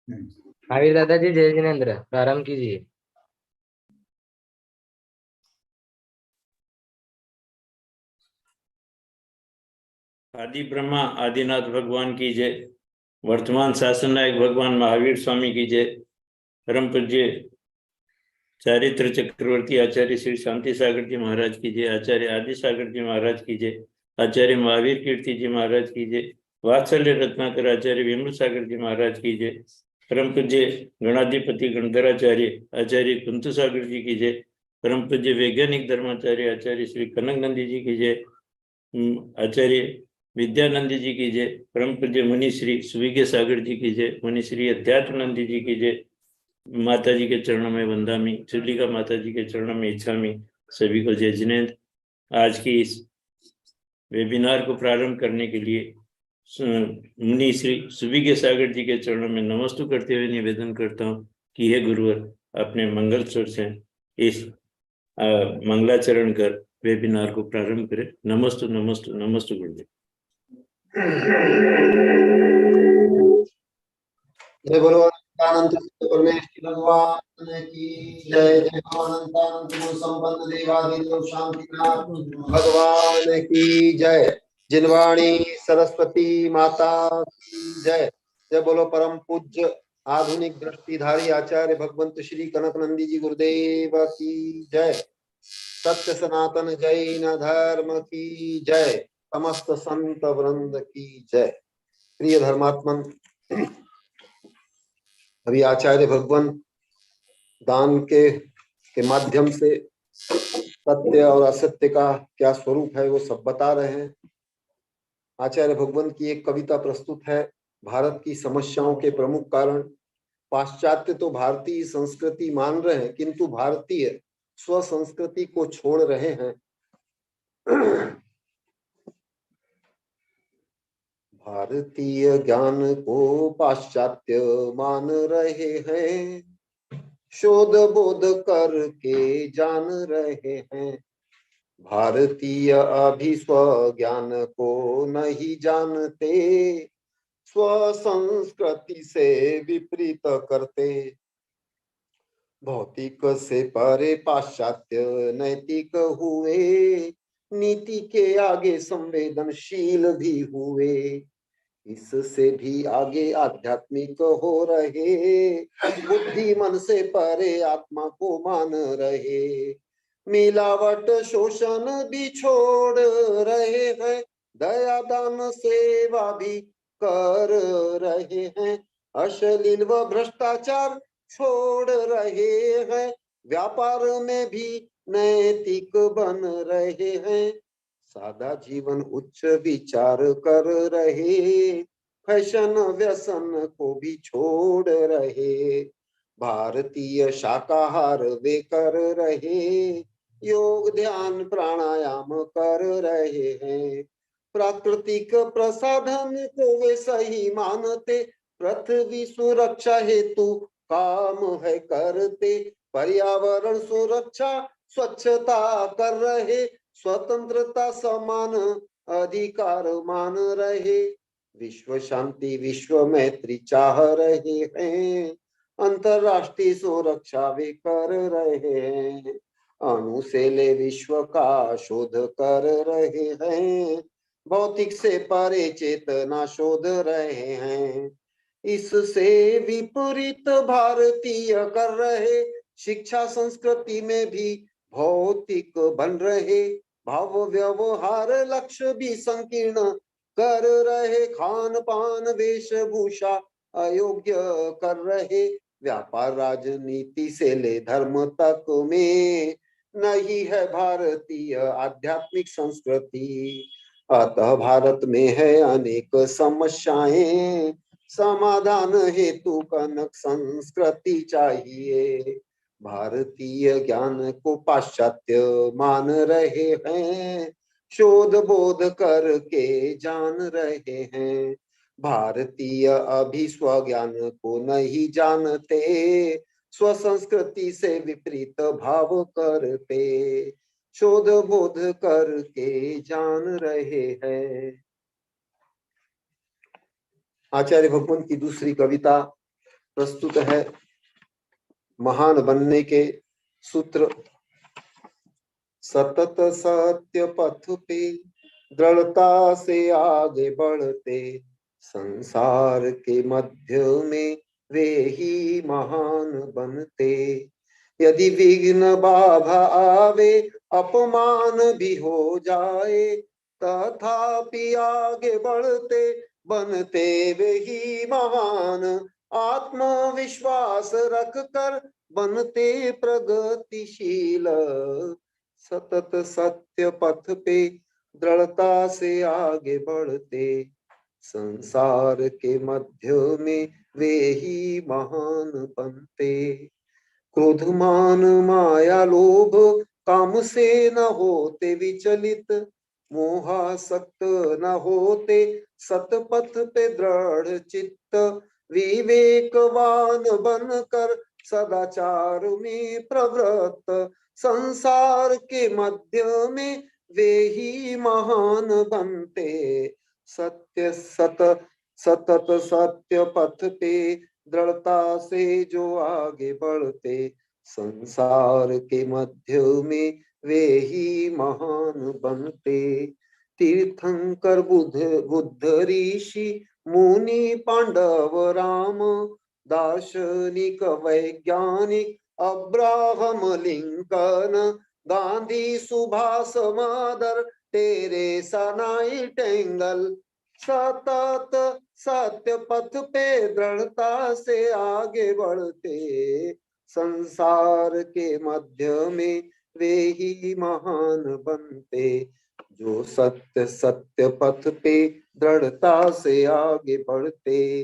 महावीर दादाजी जय जिनेन्द्र, प्रारंभ कीजिए। आदि ब्रह्मा आदिनाथ भगवान की जय। वर्तमान शासन नायक भगवान महावीर स्वामी की जय। परम पूज्य चारित्र चक्रवर्ती आचार्य श्री शांति सागर जी महाराज की जय। आचार्य आदि सागर जी महाराज की जय। आचार्य महावीर कीर्ति जी महाराज की जय। वात्सल्य रत्नाकर आचार्य विमल सागर जी महाराज की जय। परम पूज्य गणाधिपति गणधराचार्य आचार्य कुंतु सागर जी की जय। परम पूज्य वैज्ञानिक धर्माचार्य आचार्य श्री कनक नंदी जी की जय। आचार्य विद्यानंद जी की जय। परम पूज्य मुनि श्री सुविज्ञ सागर जी की जय। मुनि श्री अध्यात्मानंद जी की जय। माता जी के चरणों में वंदामी, चुलिका माता जी के चरणों में इच्छामी। सभी को जय जिनेन्द्र। आज की इस वेबिनार को प्रारंभ करने के लिए मुनि श्री सुविज्ञ सागर जी के चरणों में नमस्तु करते हुए निवेदन करता हूँ कि हे गुरुवर अपने मंगल स्वर से इस मंगलाचरण कर वेबिनार को प्रारंभ करें। नमस्तु नमस्तु नमस्तु गुरुदेव। जय बोलो अनंत परमेश्वर भगवान की जय। जय अनंत गुण संपन्न देवाधिदेव शांतिनाथ भगवान की जय। जिनवाणी सरस्वती माता की जय। जय बोलो परम पूज्य आधुनिक दृष्टिधारी आचार्य भगवंत श्री कनक नंदी जी गुरुदेव की जय। सत्य सनातन जैन धर्म की जय। समस्त संत वृंद की जय। प्रिय धर्मात्मन, अभी आचार्य भगवान दान के माध्यम से सत्य और असत्य का क्या स्वरूप है वो सब बता रहे हैं। आचार्य भगवान की एक कविता प्रस्तुत है। भारत की समस्याओं के प्रमुख कारण पाश्चात्य तो भारतीय संस्कृति मान रहे हैं, किंतु भारतीय स्व संस्कृति को छोड़ रहे हैं। भारतीय ज्ञान को पाश्चात्य मान रहे हैं, शोध बोध करके जान रहे हैं। भारतीय अभी स्व ज्ञान को नहीं जानते, स्व संस्कृति से विपरीत करते। भौतिक से परे पाश्चात्य नैतिक हुए, नीति के आगे संवेदनशील भी हुए। इससे भी आगे आध्यात्मिक हो रहे, बुद्धि मन से परे आत्मा को मान रहे। मिलावट शोषण भी छोड़ रहे हैं, दया दान सेवा भी कर रहे हैं। अश्लील व भ्रष्टाचार छोड़ रहे हैं, व्यापार में भी नैतिक बन रहे हैं। सादा जीवन उच्च विचार कर रहे, फैशन व्यसन को भी छोड़ रहे। भारतीय शाकाहार वे कर रहे, योग ध्यान प्राणायाम कर रहे हैं। प्राकृतिक प्रसाधन को वे सही मानते, पृथ्वी सुरक्षा हेतु काम है करते। पर्यावरण सुरक्षा स्वच्छता कर रहे, स्वतंत्रता समान अधिकार मान रहे। विश्व शांति विश्व मैत्री चाह रहे हैं, अंतरराष्ट्रीय सुरक्षा वे कर रहे हैं। अणु से ले विश्व का शोध कर रहे हैं, भौतिक से परे चेतना शोध रहे हैं। इससे विपरीत भारतीय कर रहे, शिक्षा संस्कृति में भी भौतिक बन रहे। भाव व्यवहार लक्ष्य भी संकीर्ण कर रहे, खान पान वेशभूषा अयोग्य कर रहे। व्यापार राजनीति से ले धर्म तक में नहीं है भारतीय आध्यात्मिक संस्कृति। अतः भारत में है अनेक समस्याएं, समाधान हेतु कनक संस्कृति चाहिए। भारतीय ज्ञान को पाश्चात्य मान रहे हैं, शोध बोध करके जान रहे हैं। भारतीय अभी स्वज्ञान को नहीं जानते, स्व संस्कृति से विपरीत भाव करते। शोध बोध करके जान रहे हैं। आचार्य भगवान की दूसरी कविता प्रस्तुत है महान बनने के सूत्र। सतत सत्य पथ पे दृढ़ता से आगे बढ़ते, संसार के मध्य में वे ही महान बनते। यदि विघ्न बाधा आवे, अपमान भी हो जाए, तथापि आगे बढ़ते बनते वे ही महान। आत्मविश्वास रख कर बनते प्रगतिशील, सतत सत्य पथ पे दृढ़ता से आगे बढ़ते, संसार के मध्य में वे ही महान बनते। क्रोध मान माया लोभ काम से न होते विचलित, मोहासक्त न होते सतपथ पे दृढ़ चित्त। विवेकवान बनकर सदाचार में प्रवृत्त, संसार के मध्य में वे ही महान बनते। सत्य सतत सत्य पथ पे दृढ़ता से जो आगे बढ़ते, संसार के मध्य में वे ही महान बनते। तीर्थंकर बुद्ध ऋषि मुनि पांडव राम, दार्शनिक वैज्ञानिक Abraham Lincoln, Gandhi Subhash mother Teresa Nightingale, सतत सत्य पथ पे दृढ़ता से आगे बढ़ते, संसार के मध्य में वे ही महान बनते। जो सत्य सत्य पथ पे दृढ़ता से आगे बढ़ते,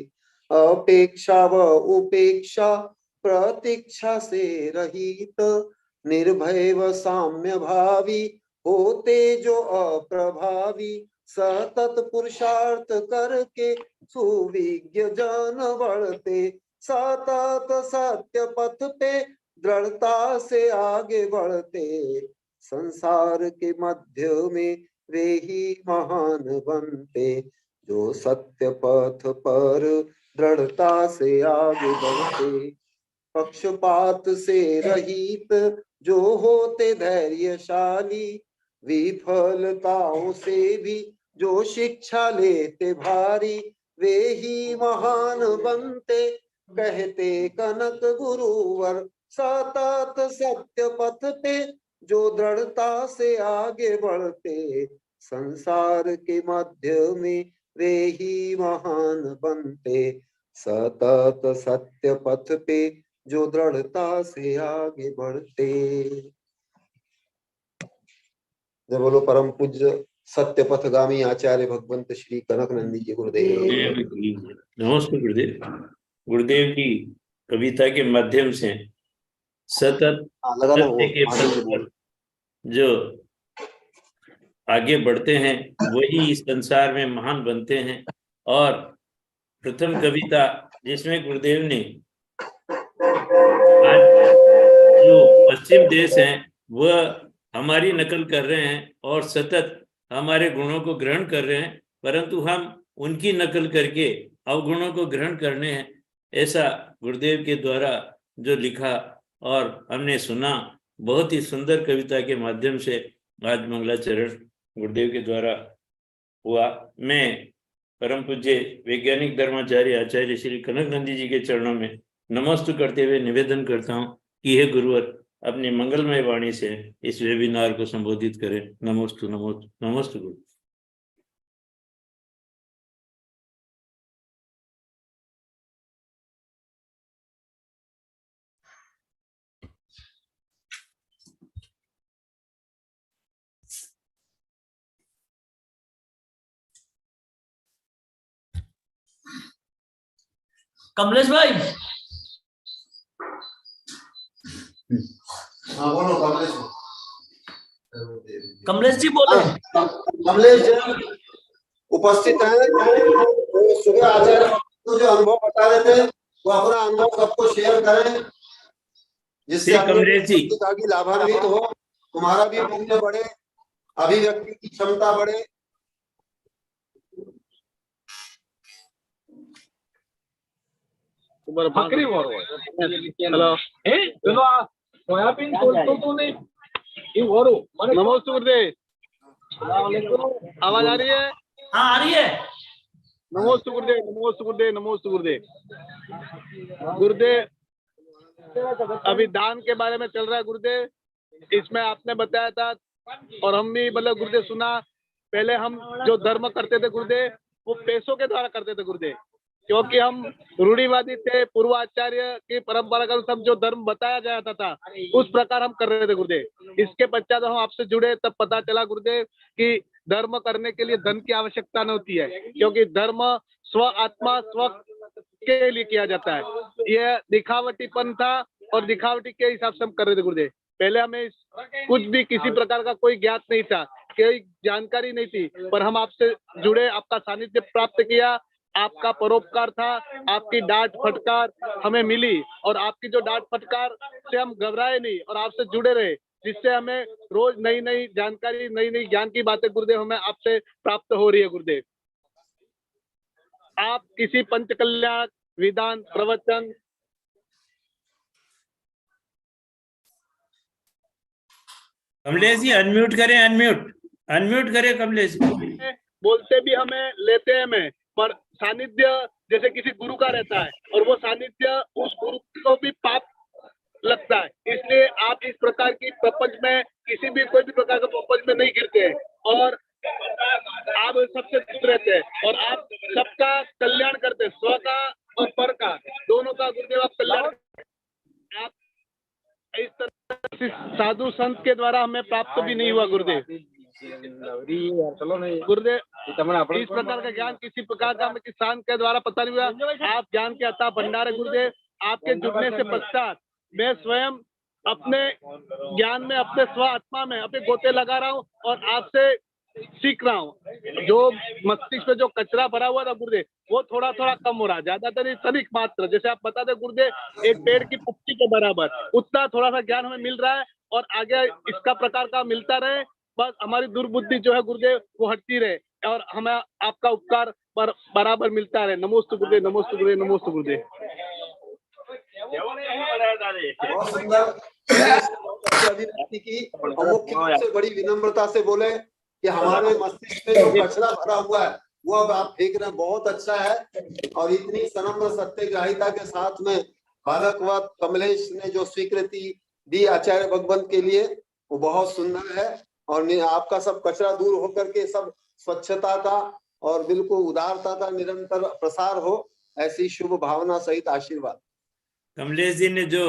अपेक्षा व उपेक्षा प्रतीक्षा से रहित, निर्भय व साम्य भावी होते जो अप्रभावी, सतत पुरुषार्थ करके सुविज्ञ जन बढ़ते, सतत सत्य पथ पे दृढ़ता से आगे बढ़ते, संसार के मध्य में वे ही महान बनते। जो सत्य पथ पर दृढ़ता से आगे बढ़ते, पक्षपात से रहित जो होते धैर्यशाली, विफलताओं से भी जो शिक्षा लेते भारी, वे ही महान बनते कहते कनक गुरुवर। सतत सत्य पथ पे जो दृढ़ता से आगे बढ़ते, संसार के मध्य में वे ही महान बनते। सतत सत्य पथ पे जो दृढ़ता से आगे बढ़ते। जय बोलो परम पूज्य सत्य पथगामी आचार्य भगवंत श्री कनक नंदी जी गुरुदेव। नमस्ते गुरुदेव। गुरुदेव की कविता के माध्यम से सतत सत्य के पथ पर जो आगे बढ़ते हैं वही इस संसार में महान बनते हैं। और प्रथम कविता जिसमें गुरुदेव ने आज जो पश्चिम देश हैं वह हमारी नकल कर रहे हैं और सतत हमारे गुणों को ग्रहण कर रहे हैं, परंतु हम उनकी नकल करके अवगुणों को ग्रहण करने हैं, ऐसा गुरुदेव के द्वारा जो लिखा और हमने सुना, बहुत ही सुंदर कविता के माध्यम से आज मंगलाचरण गुरुदेव के द्वारा हुआ। मैं परम पूज्य वैज्ञानिक धर्माचार्य आचार्य श्री कनक नंदी जी के चरणों में नमस्ते करते हुए निवेदन करता हूँ कि हे गुरुवर अपनी मंगलमय वाणी से इस वेबिनार को संबोधित करें। नमोस्तु नमोस्तु नमोस्तु गुरु। कमलेश भाई। हाँ बोलो कमलेश। कमलेश जी बोले। कमलेश जी उपस्थित हैं, तो सुबह आचार्य को जो अनुभव बता रहे थे वो अपना अनुभव सबको शेयर करें, जिससे कमलेश जी लाभान्वित हो, तुम्हारा भी पुण्य बढ़े, अभिव्यक्ति की क्षमता बढ़े। बकरी हेलो सोयाबीन तो नहीं नमस्ते गुरुदेव, आवाज आ रही है? हाँ आ रही है। नमस्ते गुरुदेव, नमस्ते गुरुदेव, नमस्ते गुरुदेव। गुरुदेव अभी दान के बारे में चल रहा है गुरुदेव, इसमें आपने बताया था और हम भी मतलब गुरुदेव सुना। पहले हम जो धर्म करते थे गुरुदेव वो पैसों के द्वारा करते थे गुरुदेव, क्योंकि हम रूढ़िवादी थे, पूर्वाचार्य की परंपरा का सब जो धर्म बताया जाता था उस प्रकार हम कर रहे थे गुरुदेव। इसके पश्चात हम आपसे जुड़े तब पता चला गुरुदेव कि धर्म करने के लिए धन की आवश्यकता नहीं होती है, क्योंकि धर्म स्व आत्मा स्व के लिए किया जाता है। यह दिखावटीपन था और दिखावटी के हिसाब से हम कर रहे थे गुरुदेव। पहले हमें कुछ भी किसी प्रकार का कोई ज्ञात नहीं था, कोई जानकारी नहीं थी, पर हम आपसे जुड़े, आपका सानिध्य प्राप्त किया, आपका परोपकार था, आपकी डांट फटकार हमें मिली और आपकी जो डांट फटकार से हम घबराए नहीं और आपसे जुड़े रहे, जिससे हमें रोज नई नई जानकारी, नई नई ज्ञान की बातें गुरुदेव हमें आपसे प्राप्त हो रही है गुरुदेव। आप किसी पंच कल्याण विधान प्रवचन कमलेश जी अनम्यूट करें, अनम्यूट करें कमलेश जी। बोलते भी हमें लेते हैं हमें, पर सानिध्य जैसे किसी गुरु का रहता है और वो सानिध्य उस गुरु को भी पाप लगता है, इसलिए आप इस प्रकार की प्रपंच में किसी भी कोई भी प्रकार का प्रपंच में नहीं गिरते हैं और आप सबसे दूर रहते हैं और आप सबका कल्याण करते हैं, स्व का और पर का दोनों का गुरुदेव आप कल्याण। आप इस तरह से साधु संत के द्वारा हमें प्राप्त भी नहीं हुआ गुरुदेव। गुरुदेव इस प्रकार का ज्ञान किसी प्रकार का हमें किसान के द्वारा पता नहीं हुआ। आप ज्ञान के अता भंडार है गुरुदेव। आपके जुड़ने से पश्चात मैं स्वयं अपने ज्ञान में, अपने स्व आत्मा में अपने गोते लगा रहा हूँ और आपसे सीख रहा हूँ। जो मस्तिष्क में जो कचरा भरा हुआ था गुरुदेव वो थोड़ा थोड़ा कम हो रहा है, ज्यादातर तनिक मात्र, जैसे आप बताते गुरुदेव एक पेड़ की पुट्टी के बराबर, उतना थोड़ा सा ज्ञान हमें मिल रहा है और आगे इसका प्रकार का मिलता रहे। बस हमारी दुर्बुद्धि जो है गुरुदेव वो हटती रहे और हमें आपका उपकार पर बराबर मिलता रहे। नमोस्तु गुरुदेव, नमोस्तु गुरुदेव, नमोस्तु गुरुदेव। बहुत सुंदर अभिव्यक्ति की और मुख्य रूप से बड़ी विनम्रता से बोले कि हमारे मस्तिष्क में जो कचरा भरा हुआ है वो अब आप फेंक रहे हैं, बहुत अच्छा है। और इतनी सनम्र सत्यग्राहिता के साथ में बालकवत कमलेश ने जो स्वीकृति दी आचार्य भगवंत के लिए वो बहुत सुंदर है। और आपका सब कचरा दूर होकर के सब स्वच्छता का और बिल्कुल उदारता का निरंतर प्रसार हो, ऐसी शुभ भावना सहित आशीर्वाद। कमलेश जी ने जो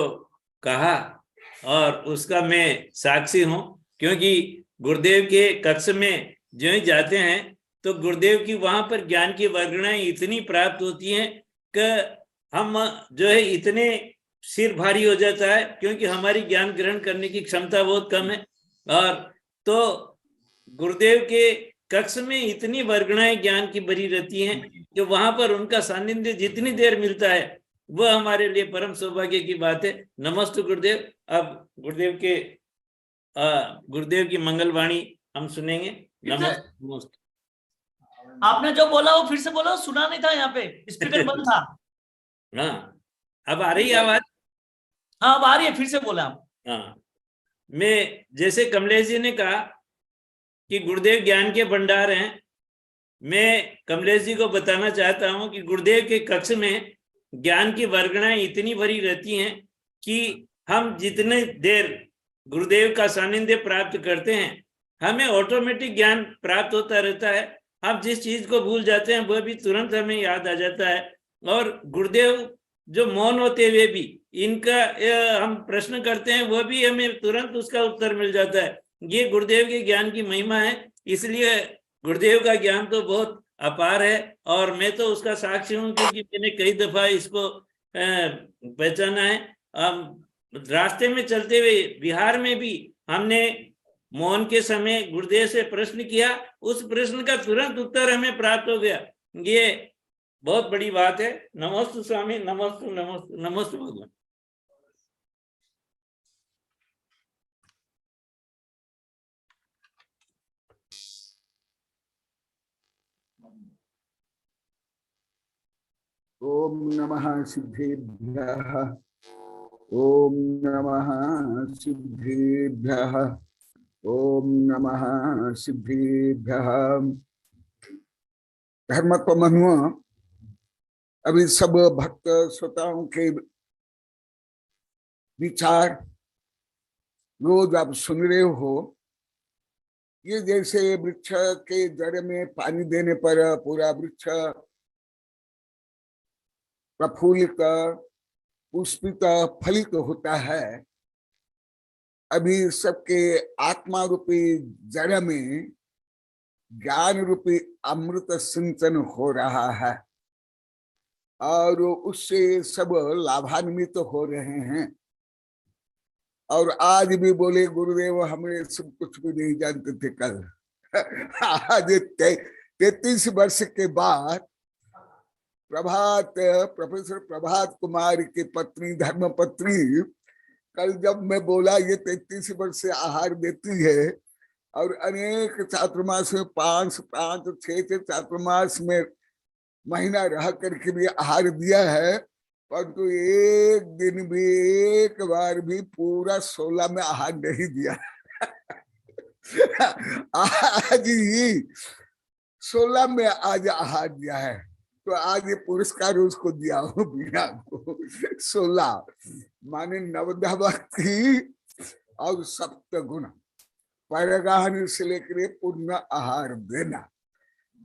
कहा और उसका मैं साक्षी हूँ, क्योंकि गुरुदेव के कक्ष में जो ही जाते हैं तो गुरुदेव की वहां पर ज्ञान की वर्गणाएं इतनी प्राप्त होती हैं कि हम जो है इतने सिर भारी हो जाता है, क्योंकि हमारी ज्ञान ग्रहण करने की क्षमता बहुत कम है। और तो गुरुदेव के कक्ष में इतनी वर्गणाएं ज्ञान की भरी रहती हैं कि वहां पर उनका सानिध्य जितनी देर मिलता है वह हमारे लिए परम सौभाग्य की बात है। नमस्ते गुरुदेव। अब गुरुदेव की मंगलवाणी हम सुनेंगे। नमस्ते। आपने जो बोला वो फिर से बोला, सुना नहीं था, यहाँ पे स्पीकर बंद था। हाँ अब आ रही है आवाज? हाँ अब आ रही है, फिर से बोला आप। हाँ, मैं जैसे कमलेश जी ने कहा कि गुरुदेव ज्ञान के भंडार हैं, मैं कमलेश जी को बताना चाहता हूं कि गुरुदेव के कक्ष में ज्ञान की वर्गणाएं इतनी भरी रहती हैं कि हम जितने देर गुरुदेव का सानिध्य प्राप्त करते हैं हमें ऑटोमेटिक ज्ञान प्राप्त होता रहता है। हम जिस चीज को भूल जाते हैं वह भी तुरंत हमें याद आ जाता है। और गुरुदेव जो मौन होते हुए भी इनका हम प्रश्न करते हैं वह भी हमें तुरंत उसका उत्तर मिल जाता है। ये गुरुदेव के ज्ञान की महिमा है। इसलिए गुरुदेव का ज्ञान तो बहुत अपार है और मैं तो उसका साक्षी हूँ, क्योंकि मैंने कई दफा इसको पहचाना है। रास्ते में चलते हुए बिहार में भी हमने मौन के समय गुरुदेव से प्रश्न किया, उस प्रश्न का तुरंत उत्तर हमें प्राप्त हो गया। ये बहुत बड़ी बात है। नमोस्तु स्वामी, नमोस्तु नमोस्तु नमोस्तु भगवान। ओम ओम नमः सिद्धेभ्यः, ओम नमः सिद्धेभ्यः, ओम नमः सिद्धेभ्यः। धर्मत्व मनुआ अभी सब भक्त श्रोताओं के विचार रोज आप सुन रहे हो। ये जैसे वृक्ष के जड़ में पानी देने पर पूरा वृक्ष प्रफुल्लित पुष्पित फलित होता है, अभी सबके आत्मा रूपी जड़ में ज्ञान रूपी अमृत सिंचन हो रहा है और उससे सब लाभान्वित हो रहे हैं। और आज भी बोले गुरुदेव हमें सब कुछ भी नहीं जानते थे कल। आज 33 वर्ष के बाद प्रोफेसर प्रभात कुमार की पत्नी धर्म पत्नी कल जब मैं बोला ये 33 वर्ष से आहार देती है और अनेक चातुर्मास में 5-6 चातुर्मास में महीना रह करके भी आहार दिया है, परंतु एक दिन भी एक बार भी पूरा 16 में आहार नहीं दिया। आज ही 16 में आज आहार दिया है, तो आज ये पुरस्कार उसको दिया हो बीना को। 16 माने नवधा भक्ति और सप्त गुण परगाहन से लेकर पूर्ण आहार देना।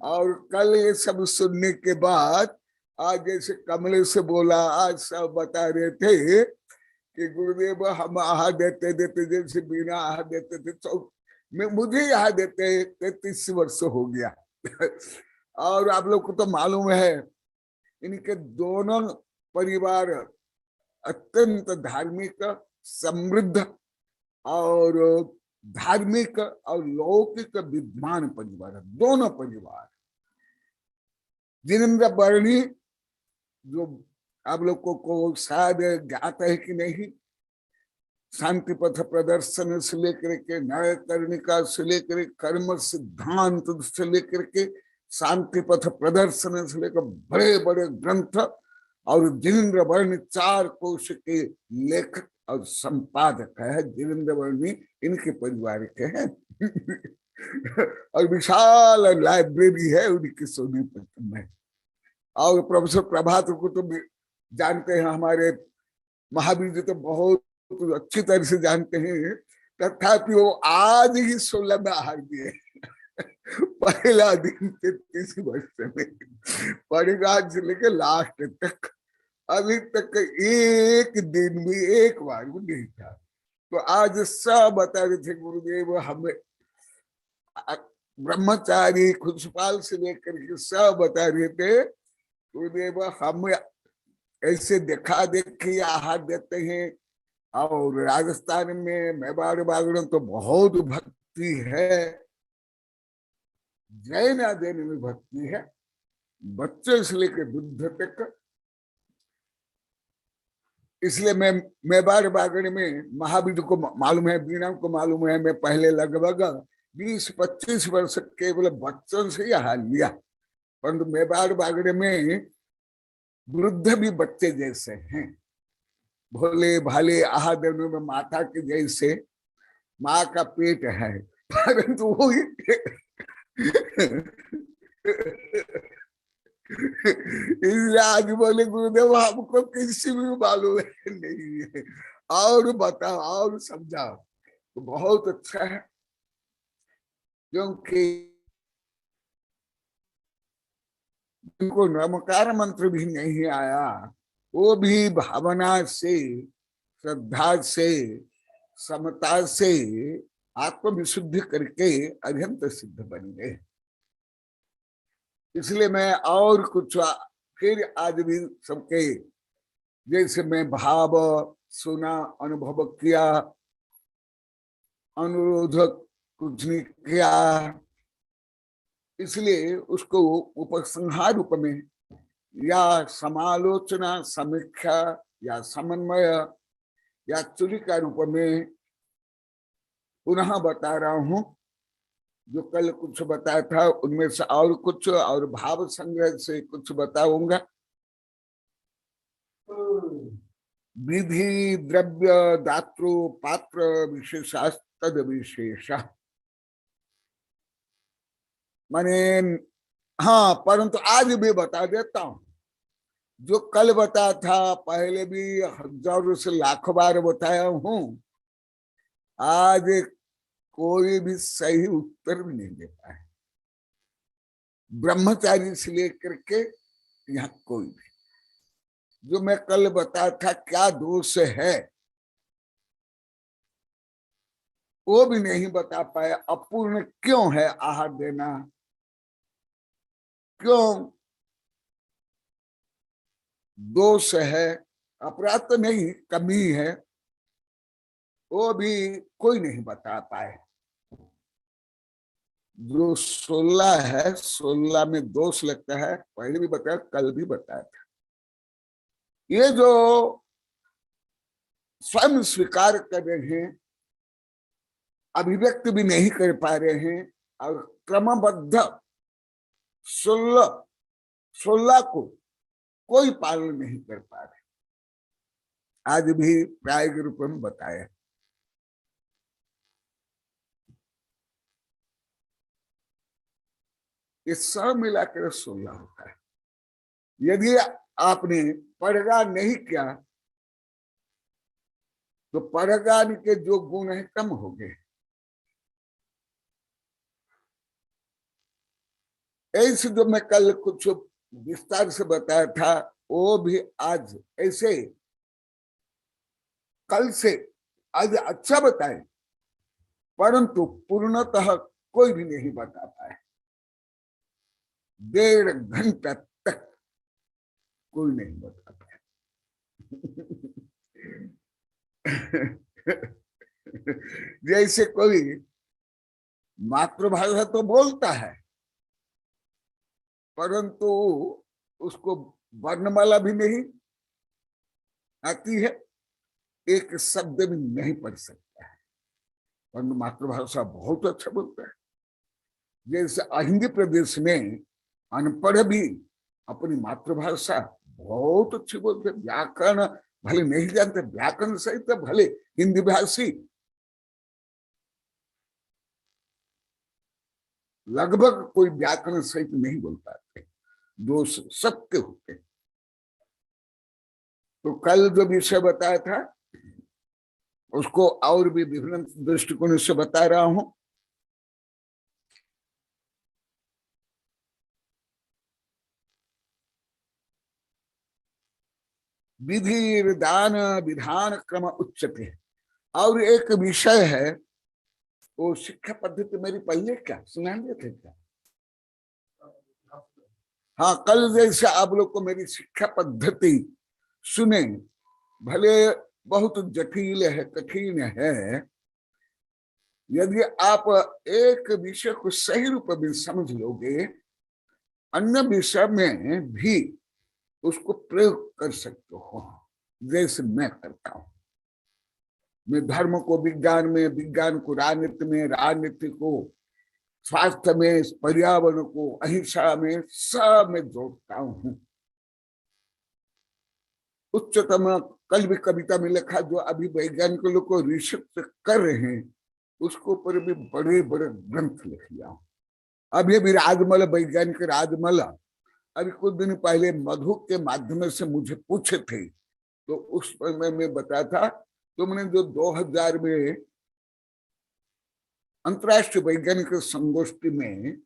और कल ये सब सुनने के बाद आज जैसे कमले से बोला, आज सब बता रहे थे कि गुरुदेव हम आहार देते देते जैसे बिना आहार देते थे, मुझे यहाँ देते 33 वर्ष हो गया। और आप लोग को तो मालूम है इनके दोनों परिवार अत्यंत धार्मिक समृद्ध और धार्मिक और लौकिक विद्वान परिवार, दोनों परिवार। जिनेंद्र वर्णी जो आप लोगों को शायद ज्ञात है कि नहीं, शांति पथ प्रदर्शन से लेकर के न्याय कर्णिका से लेकर कर्म सिद्धांत से लेकर के शांति पथ प्रदर्शन से लेकर बड़े बड़े ग्रंथ, और जिनेंद्र वर्णी 4 कोश के लेखक और संपादक है। जिनेंद्र वर्णी इनके परिवार के हैं। और विशाल लाइब्रेरी है उनकी सोनीपत में। और प्रोफेसर प्रभात को तो जानते हैं, हमारे महावीर जी तो बहुत अच्छी तरह से जानते हैं, तथापि वो आज ही 16 में आहार दिए। पहला दिन 33 वर्ष में परिवार से लेकर लास्ट तक अभी तक एक दिन भी एक बार भी नहीं था। तो आज सब बता रहे थे गुरुदेव हमें, ब्रह्मचारी खुशपाल से लेकर के सब बता रहे थे गुरुदेव हम ऐसे देखा देखी आहार देते हैं। और राजस्थान में मेवाड़ बागड़ तो बहुत भक्ति है, जैन देने में भक्ति है, बच्चे से लेकर बुद्ध तक। इसलिए मैं मेवाड़ बागड़ में महावीर को मालूम है, बीना को मालूम है, मैं पहले लगभग 20-25 वर्ष केवल बच्चों से ही आहार लिया, परंतु मेवाड़ बागड़ में वृद्ध भी बच्चे जैसे हैं, भोले भाले आहार देने में माता के जैसे, माँ का पेट है, परंतु वो इसलिए आज बोले गुरुदेव हमको किसी भी मालूम नहीं है, और बताओ और समझाओ। तो बहुत अच्छा है, क्योंकि उनको नमकार मंत्र भी नहीं आया, वो भी भावना से, श्रद्धा से, समता से आत्मविशुद्धि करके अत्यंत सिद्ध बन गए। इसलिए मैं और कुछ फिर आज भी सबके जैसे मैं भाव सुना, अनुभव किया, अनुरोध कुछ नहीं किया, इसलिए उसको उपसंहार रूप में या समालोचना, समीक्षा या समन्वय या चुरिका रूप में पुनः बता रहा हूं। जो कल कुछ बताया था उनमें से और कुछ, और भाव संग्रह से कुछ बताऊंगा। विधि द्रव्य दातृ पात्र विशेषास्तद विशेष। माने हाँ, परंतु आज भी बता देता हूं, जो कल बताया था, पहले भी हजारों से लाखों बार बताया हूं, आज कोई भी सही उत्तर भी नहीं दे पाए, ब्रह्मचारी से लेकर के यहाँ कोई भी। जो मैं कल बताया था क्या दोष है, वो भी नहीं बता पाए। अपूर्ण क्यों है आहार देना, क्यों दोष है, अपराध तो नहीं, कमी है, वो भी कोई नहीं बता पाए। जो 16 है, 16 में दोष लगता है, पहले भी बताया, कल भी बताया था। ये जो स्वयं स्वीकार कर रहे हैं, अभिव्यक्त भी नहीं कर पा रहे हैं, और क्रमबद्ध 16 को कोई पालन नहीं कर पा रहे, आज भी प्रायोगिक रूप में बताया। ये सब मिलाकर 16 होता है। यदि आपने परगान नहीं किया तो परगान के जो गुण है कम हो गए। ऐसे जो मैं कल कुछ विस्तार से बताया था, वो भी आज ऐसे कल से आज अच्छा बताए, परंतु पूर्णतः कोई भी नहीं बता पाए। 1.5 घंटा तक कोई नहीं बता पाया। जैसे कोई मातृभाषा तो बोलता है, परंतु उसको वर्णमाला भी नहीं आती है, एक शब्द भी नहीं पढ़ सकता है, परंतु मातृभाषा बहुत अच्छा बोलता है। जैसे हिंदी प्रदेश में अनपढ़ भी अपनी मातृभाषा बहुत अच्छी बोलते, व्याकरण भले नहीं जानते, व्याकरण सहित भले हिंदी भाषी लगभग कोई व्याकरण सहित नहीं बोल पाते, दोष सबके होते। तो कल जो विषय बताया था उसको और भी विभिन्न दृष्टिकोण से बता रहा हूं। विधि दान विधान क्रम उच्चते। और एक विषय है, वो शिक्षा पद्धति मेरी पहले क्या सुना दिए थे क्या? हाँ, कल जैसे आप लोग को मेरी शिक्षा पद्धति सुने, भले बहुत जटिल है, कठिन है, यदि आप एक विषय को सही रूप में समझ लोगे, अन्य विषय में भी उसको प्रयोग कर सकते हो। जैसे मैं करता हूं, मैं धर्म को विज्ञान में, विज्ञान को राजनीति में, राजनीति को स्वास्थ्य में, पर्यावरण को अहिंसा में, सब में जोड़ता हूं। उच्चतम कल भी कविता में लिखा, जो अभी वैज्ञानिक लोग को रिसर्च कर रहे हैं, उसके ऊपर भी बड़े बड़े ग्रंथ लिख लिया हूं। अभी भी राजमल, वैज्ञानिक राजमल, अभी कुछ दिन पहले मधु के माध्यम से मुझे पूछे थे, तो उस पर मैं बताया था, तुमने जो 2000 में अंतर्राष्ट्रीय वैज्ञानिक संगोष्ठी में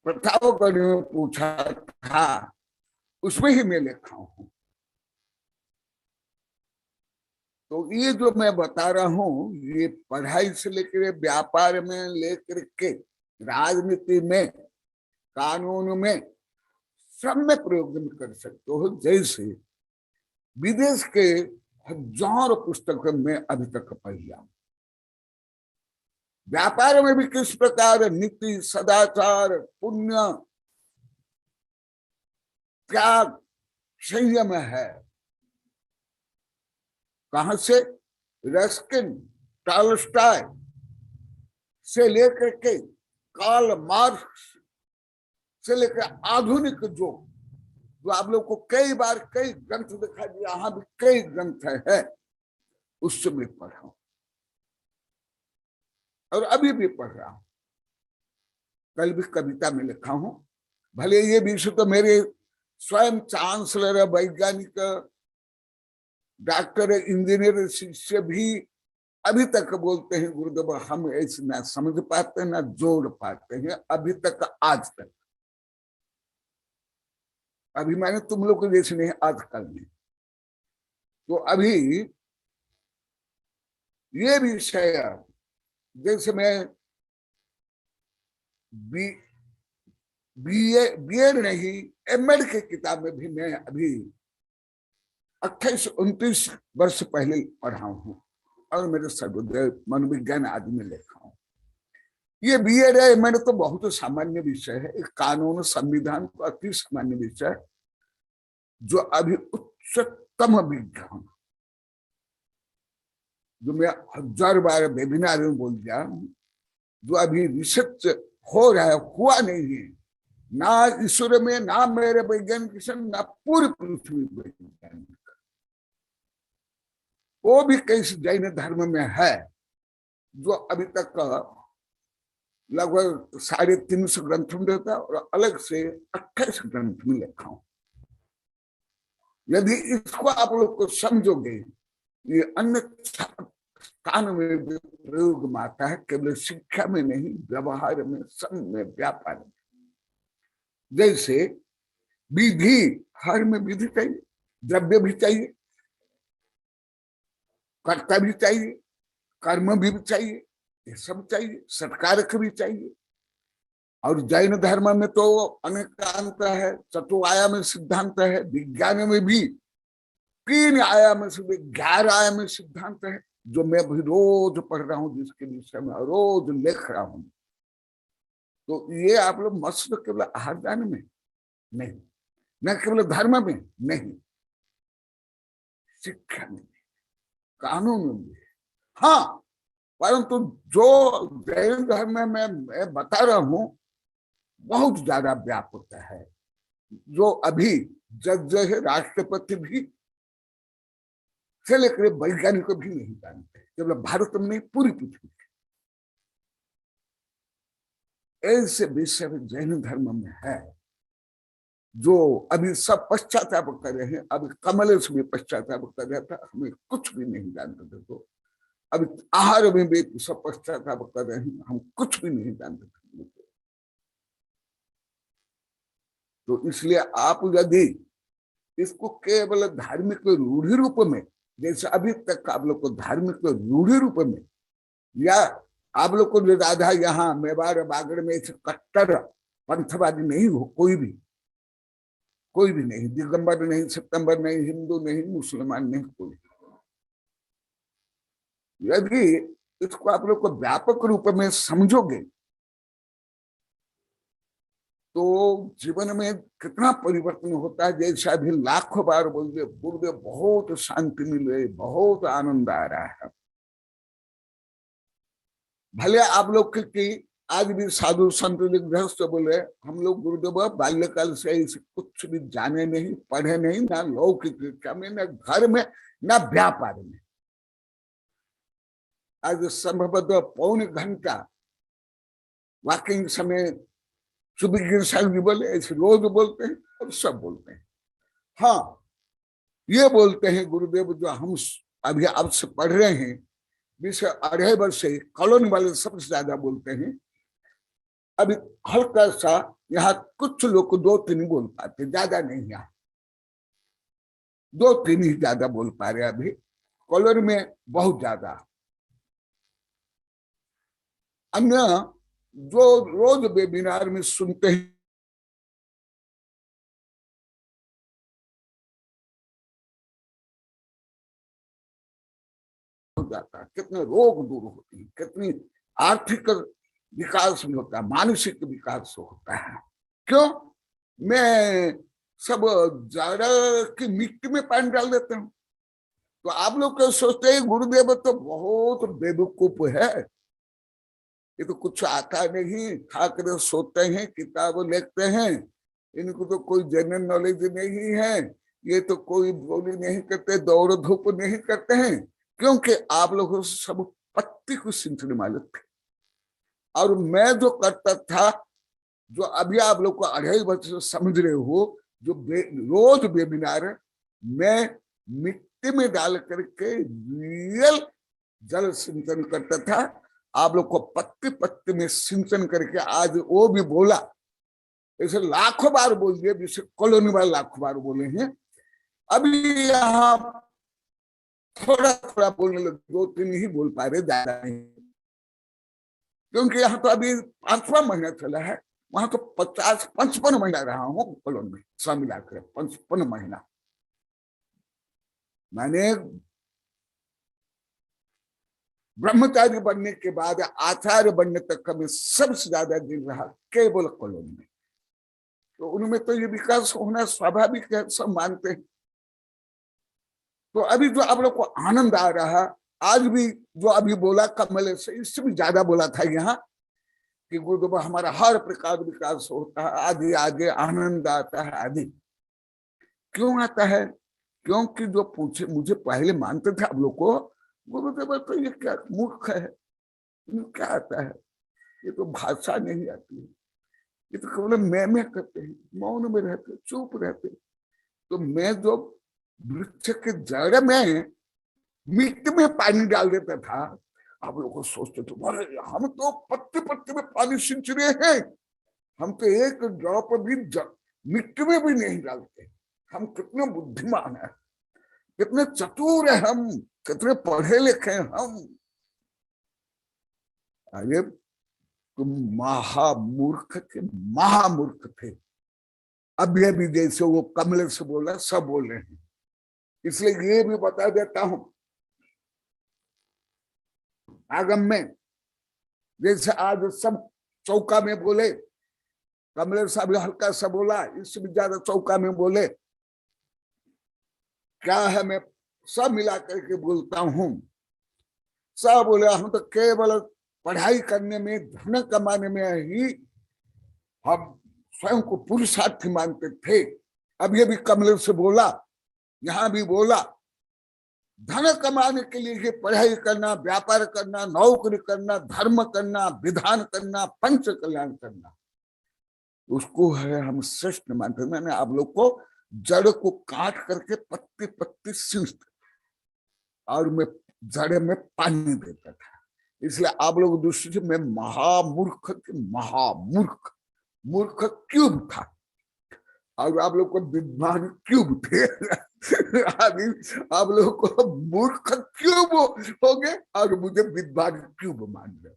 प्रथाओं में पूछा था, उसमें ही मैं लिखा हूं। तो ये जो मैं बता रहा हूं, ये पढ़ाई से लेकर व्यापार में लेकर के राजनीति में, कानून में, सब में प्रयोग कर सकते हो। जैसे विदेश के हजारों पुस्तक में अभी तक पढ़ लिया। व्यापार में भी किस प्रकार नीति, सदाचार, पुण्य, त्याग, संयम है। कहां से? रस्किन, टॉलस्टॉय से लेकर के कार्ल मार्क्स से लेकर आधुनिक जो जो आप लोग को कई बार कई ग्रंथ दिखा दिया, यहाँ भी कई ग्रंथ है, उससे भी पढ़ा हूं और अभी भी पढ़ रहा हूं। कल भी कविता में लिखा हूं। भले ये विषय तो मेरे स्वयं चांसलर, वैज्ञानिक, डॉक्टर, इंजीनियर शिष्य भी अभी तक बोलते हैं गुरुदेव हम ऐसे ना समझ पाते ना जोड़ पाते हैं, अभी तक, आज तक। अभी मैंने तुम लोग को जैसे नहीं, आजकल में तो अभी ये विषय जैसे मैं बीएड नहीं, एमएड के किताब में भी मैं अभी 28-29 वर्ष पहले पढ़ा हूं और मेरे सर्वोदय मनोविज्ञान आदि में लिखा हूं। ये बीएड है, एमएड तो बहुत सामान्य विषय है, एक कानून संविधान का अति सामान्य विषय, जो अभी उच्चतम विज्ञान, जो मैं 1000 बार वेबिनार में बोल दिया, जो अभी रिसर्च हो रहा है, हुआ नहीं है, ना ईश्वर में, ना मेरे वैज्ञानिक, ना पूरी पृथ्वी वैज्ञानिक, वो भी कैसे जैन धर्म में है, जो अभी तक लगभग 350 ग्रंथ में देता और अलग से 28 ग्रंथ में लिखा हूं। यदि इसको आप लोग को समझोगे, ये अन्य स्थान में भी प्रयोग में आता है, केवल शिक्षा में नहीं, व्यवहार में, सब में, व्यापार में। जैसे विधि, हर में विधि चाहिए, द्रव्य भी चाहिए, कर्ता भी चाहिए, कर्म भी चाहिए, ये सब चाहिए, सत्कारक भी चाहिए। और जैन धर्म में तो अनेकांत है, चतुरायाम सिद्धांत है, विज्ञान में भी 3 आयाम से 11 आयाम सिद्धांत है, जो मैं भी रोज पढ़ रहा हूँ, जिसके विषय में रोज लिख रहा हूं। तो ये आप लोग मस्त केवल आहार दान में नहीं, न केवल धर्म में नहीं, शिक्षा में, कानून में, हाँ, परंतु जो जैन धर्म में मैं बता रहा हूं बहुत ज्यादा व्यापक है, जो अभी जज है, राष्ट्रपति भी से लेकर वैज्ञानिक भी नहीं जानते, केवल भारत में नहीं, पूरी पृथ्वी। ऐसे विषय जैन धर्म में है, जो अभी सब पश्चाताप कर रहे हैं। अभी कमल से भी पश्चाताप कर रहा था, हमें कुछ भी नहीं जानते थे। तो अभी आहार में भी सब पश्चाताप कर रहे हैं, हम कुछ भी नहीं जानते थे। तो इसलिए आप यदि इसको केवल धार्मिक रूढ़ि रूप में, जैसे अभी तक आप लोग को धार्मिक रूढ़ि रूप में, या आप लोग को राधा यहाँ मेवाड़ बागड़ में ऐसे कट्टर पंथवादी नहीं हो, कोई भी नहीं, दिगंबर नहीं, सितंबर नहीं, हिंदू नहीं, मुसलमान नहीं, कोई। यदि इसको आप लोग को व्यापक रूप में समझोगे तो जीवन में कितना परिवर्तन होता है। जैसे अभी लाखों बार बोलिए, गुरुदेव बहुत शांति मिल रही, बहुत आनंद आ रहा है। भले आप लोग की आज भी साधु संत गृहस्थ बोले, हम लोग गुरुदेव बाल्यकाल से ऐसे कुछ भी जाने नहीं, पढ़े नहीं, ना लौकिक शिक्षा में, ना घर में, ना व्यापार में। आज संभवतः पौन घंटा वॉकिंग समय सुबह जी बोले, ऐसे रोज बोलते हैं और सब बोलते हैं। हाँ, ये बोलते हैं गुरुदेव, जो हम अभी आपसे पढ़ रहे हैं विषय 2.5 वर्ष से, कॉलोनी वाले सबसे ज्यादा बोलते हैं। अभी हल्का सा यहाँ कुछ लोग 2-3 बोल पाते, ज्यादा नहीं, यहाँ 2-3 ही ज्यादा बोल पा रहे। अभी कॉलोनी में बहुत ज्यादा, अन्य जो रोज वेबिनार में सुनते हैं हो जाता है, कितने रोग दूर होते हैं, कितनी आर्थिक विकास भी होता है, मानसिक विकास होता है। क्यों? मैं सब जड़ की मिट्टी में पानी डाल देता हूँ। तो आप लोग क्या सोचते हैं गुरुदेव तो बहुत बेवकूफ है, ये तो कुछ आता नहीं, खाकर सोते हैं, किताब लिखते हैं, इनको तो कोई जनरल नॉलेज नहीं है, ये तो कोई बोली नहीं करते, दौड़ धूप नहीं करते हैं, क्योंकि आप लोगों को सब पत्ती को सिंचने मालूम थे। और मैं जो करता था, जो अभी आप लोग को 2.5 वर्ष से समझ रहे हो, जो रोज वेबिनार मैं मिट्टी में डाल करके रियल जल सिंचन करता था। आप लोग को पत्ती पत्ती में सिंचन करके आज वो भी बोला, ऐसे लाखों बार बोल दिए, जिसे कॉलोनी वाले लाखों बार बोले हैं। अभी यहाँ थोड़ा थोड़ा बोलने लगे, 2-3 ही बोल पा रहे, ज्यादा नहीं, क्योंकि यहाँ तो अभी 5वां महीना चला है। वहां तो 55 महीना रहा हूँ कॉलोनी में, सब मिलाकर 55 महीना। मैंने ब्रह्मचारी बनने के बाद आचार्य बनने तक का मैं सबसे ज्यादा दिन रहा केवल कॉलोनी में। तो उनमें तो ये विकास होना स्वाभाविक है, सब मानते हैं। तो अभी जो आप लोग को आनंद आ रहा, आज भी जो अभी बोला कमल से, इससे भी ज्यादा बोला था यहाँ कि गुरुदेव हमारा हर प्रकार विकास होता है, आगे आगे आनंद आता है आदि। क्यों आता है? क्योंकि जो पूछे मुझे पहले मानते थे आप लोग को, गुरुदेव तो ये क्या मूर्ख है, क्या आता है, ये तो भाषा नहीं आती है, ये तो केवल मैं करते हैं, मौन में रहते, चुप रहते। तो मैं जो वृक्ष के जड़ में मिट्टी में पानी डाल देता था, आप लोग को सोचते थे अरे हम तो पत्ते पत्ते में पानी सिंच रहे हैं, हम तो एक ड्रॉप भी मिट्टी में भी नहीं डालते। हम कितने बुद्धिमान है, कितने चतुर है हम, कितने पढ़े लिखे हम। अरे तुम महामूर्ख थे, महामूर्ख थे। अभी अभी जैसे वो कमल से बोला, सब बोल रहे हैं, इसलिए ये भी बता देता हूं। आगम में जैसे आज सब चौका में बोले, कमल साहब हल्का सा बोला, इससे भी ज्यादा चौका में बोले। क्या है, मैं सब मिला करके बोलता हूं। सब बोले हम तो केवल पढ़ाई करने में, धन कमाने में ही हम स्वयं को पुरुषार्थी मानते थे। अब ये भी कमल से बोला, यहां भी बोला, धन कमाने के लिए ये पढ़ाई करना, व्यापार करना, नौकरी करना, धर्म करना, विधान करना, पंच कल्याण करना, उसको है हम श्रेष्ठ मानते। मैंने आप लोग को जड़ को काट करके पत्ती पत्ती सींचते और मैं जड़ में पानी देता था। इसलिए आप लोग दूसरे से मैं महामूर्ख, महामूर्ख, मूर्ख क्यूब था और आप लोग को विद्वान क्यूब थे। अभी आप लोग को मूर्ख क्यूब हो गए और मुझे विद्वान क्यूब मान गए।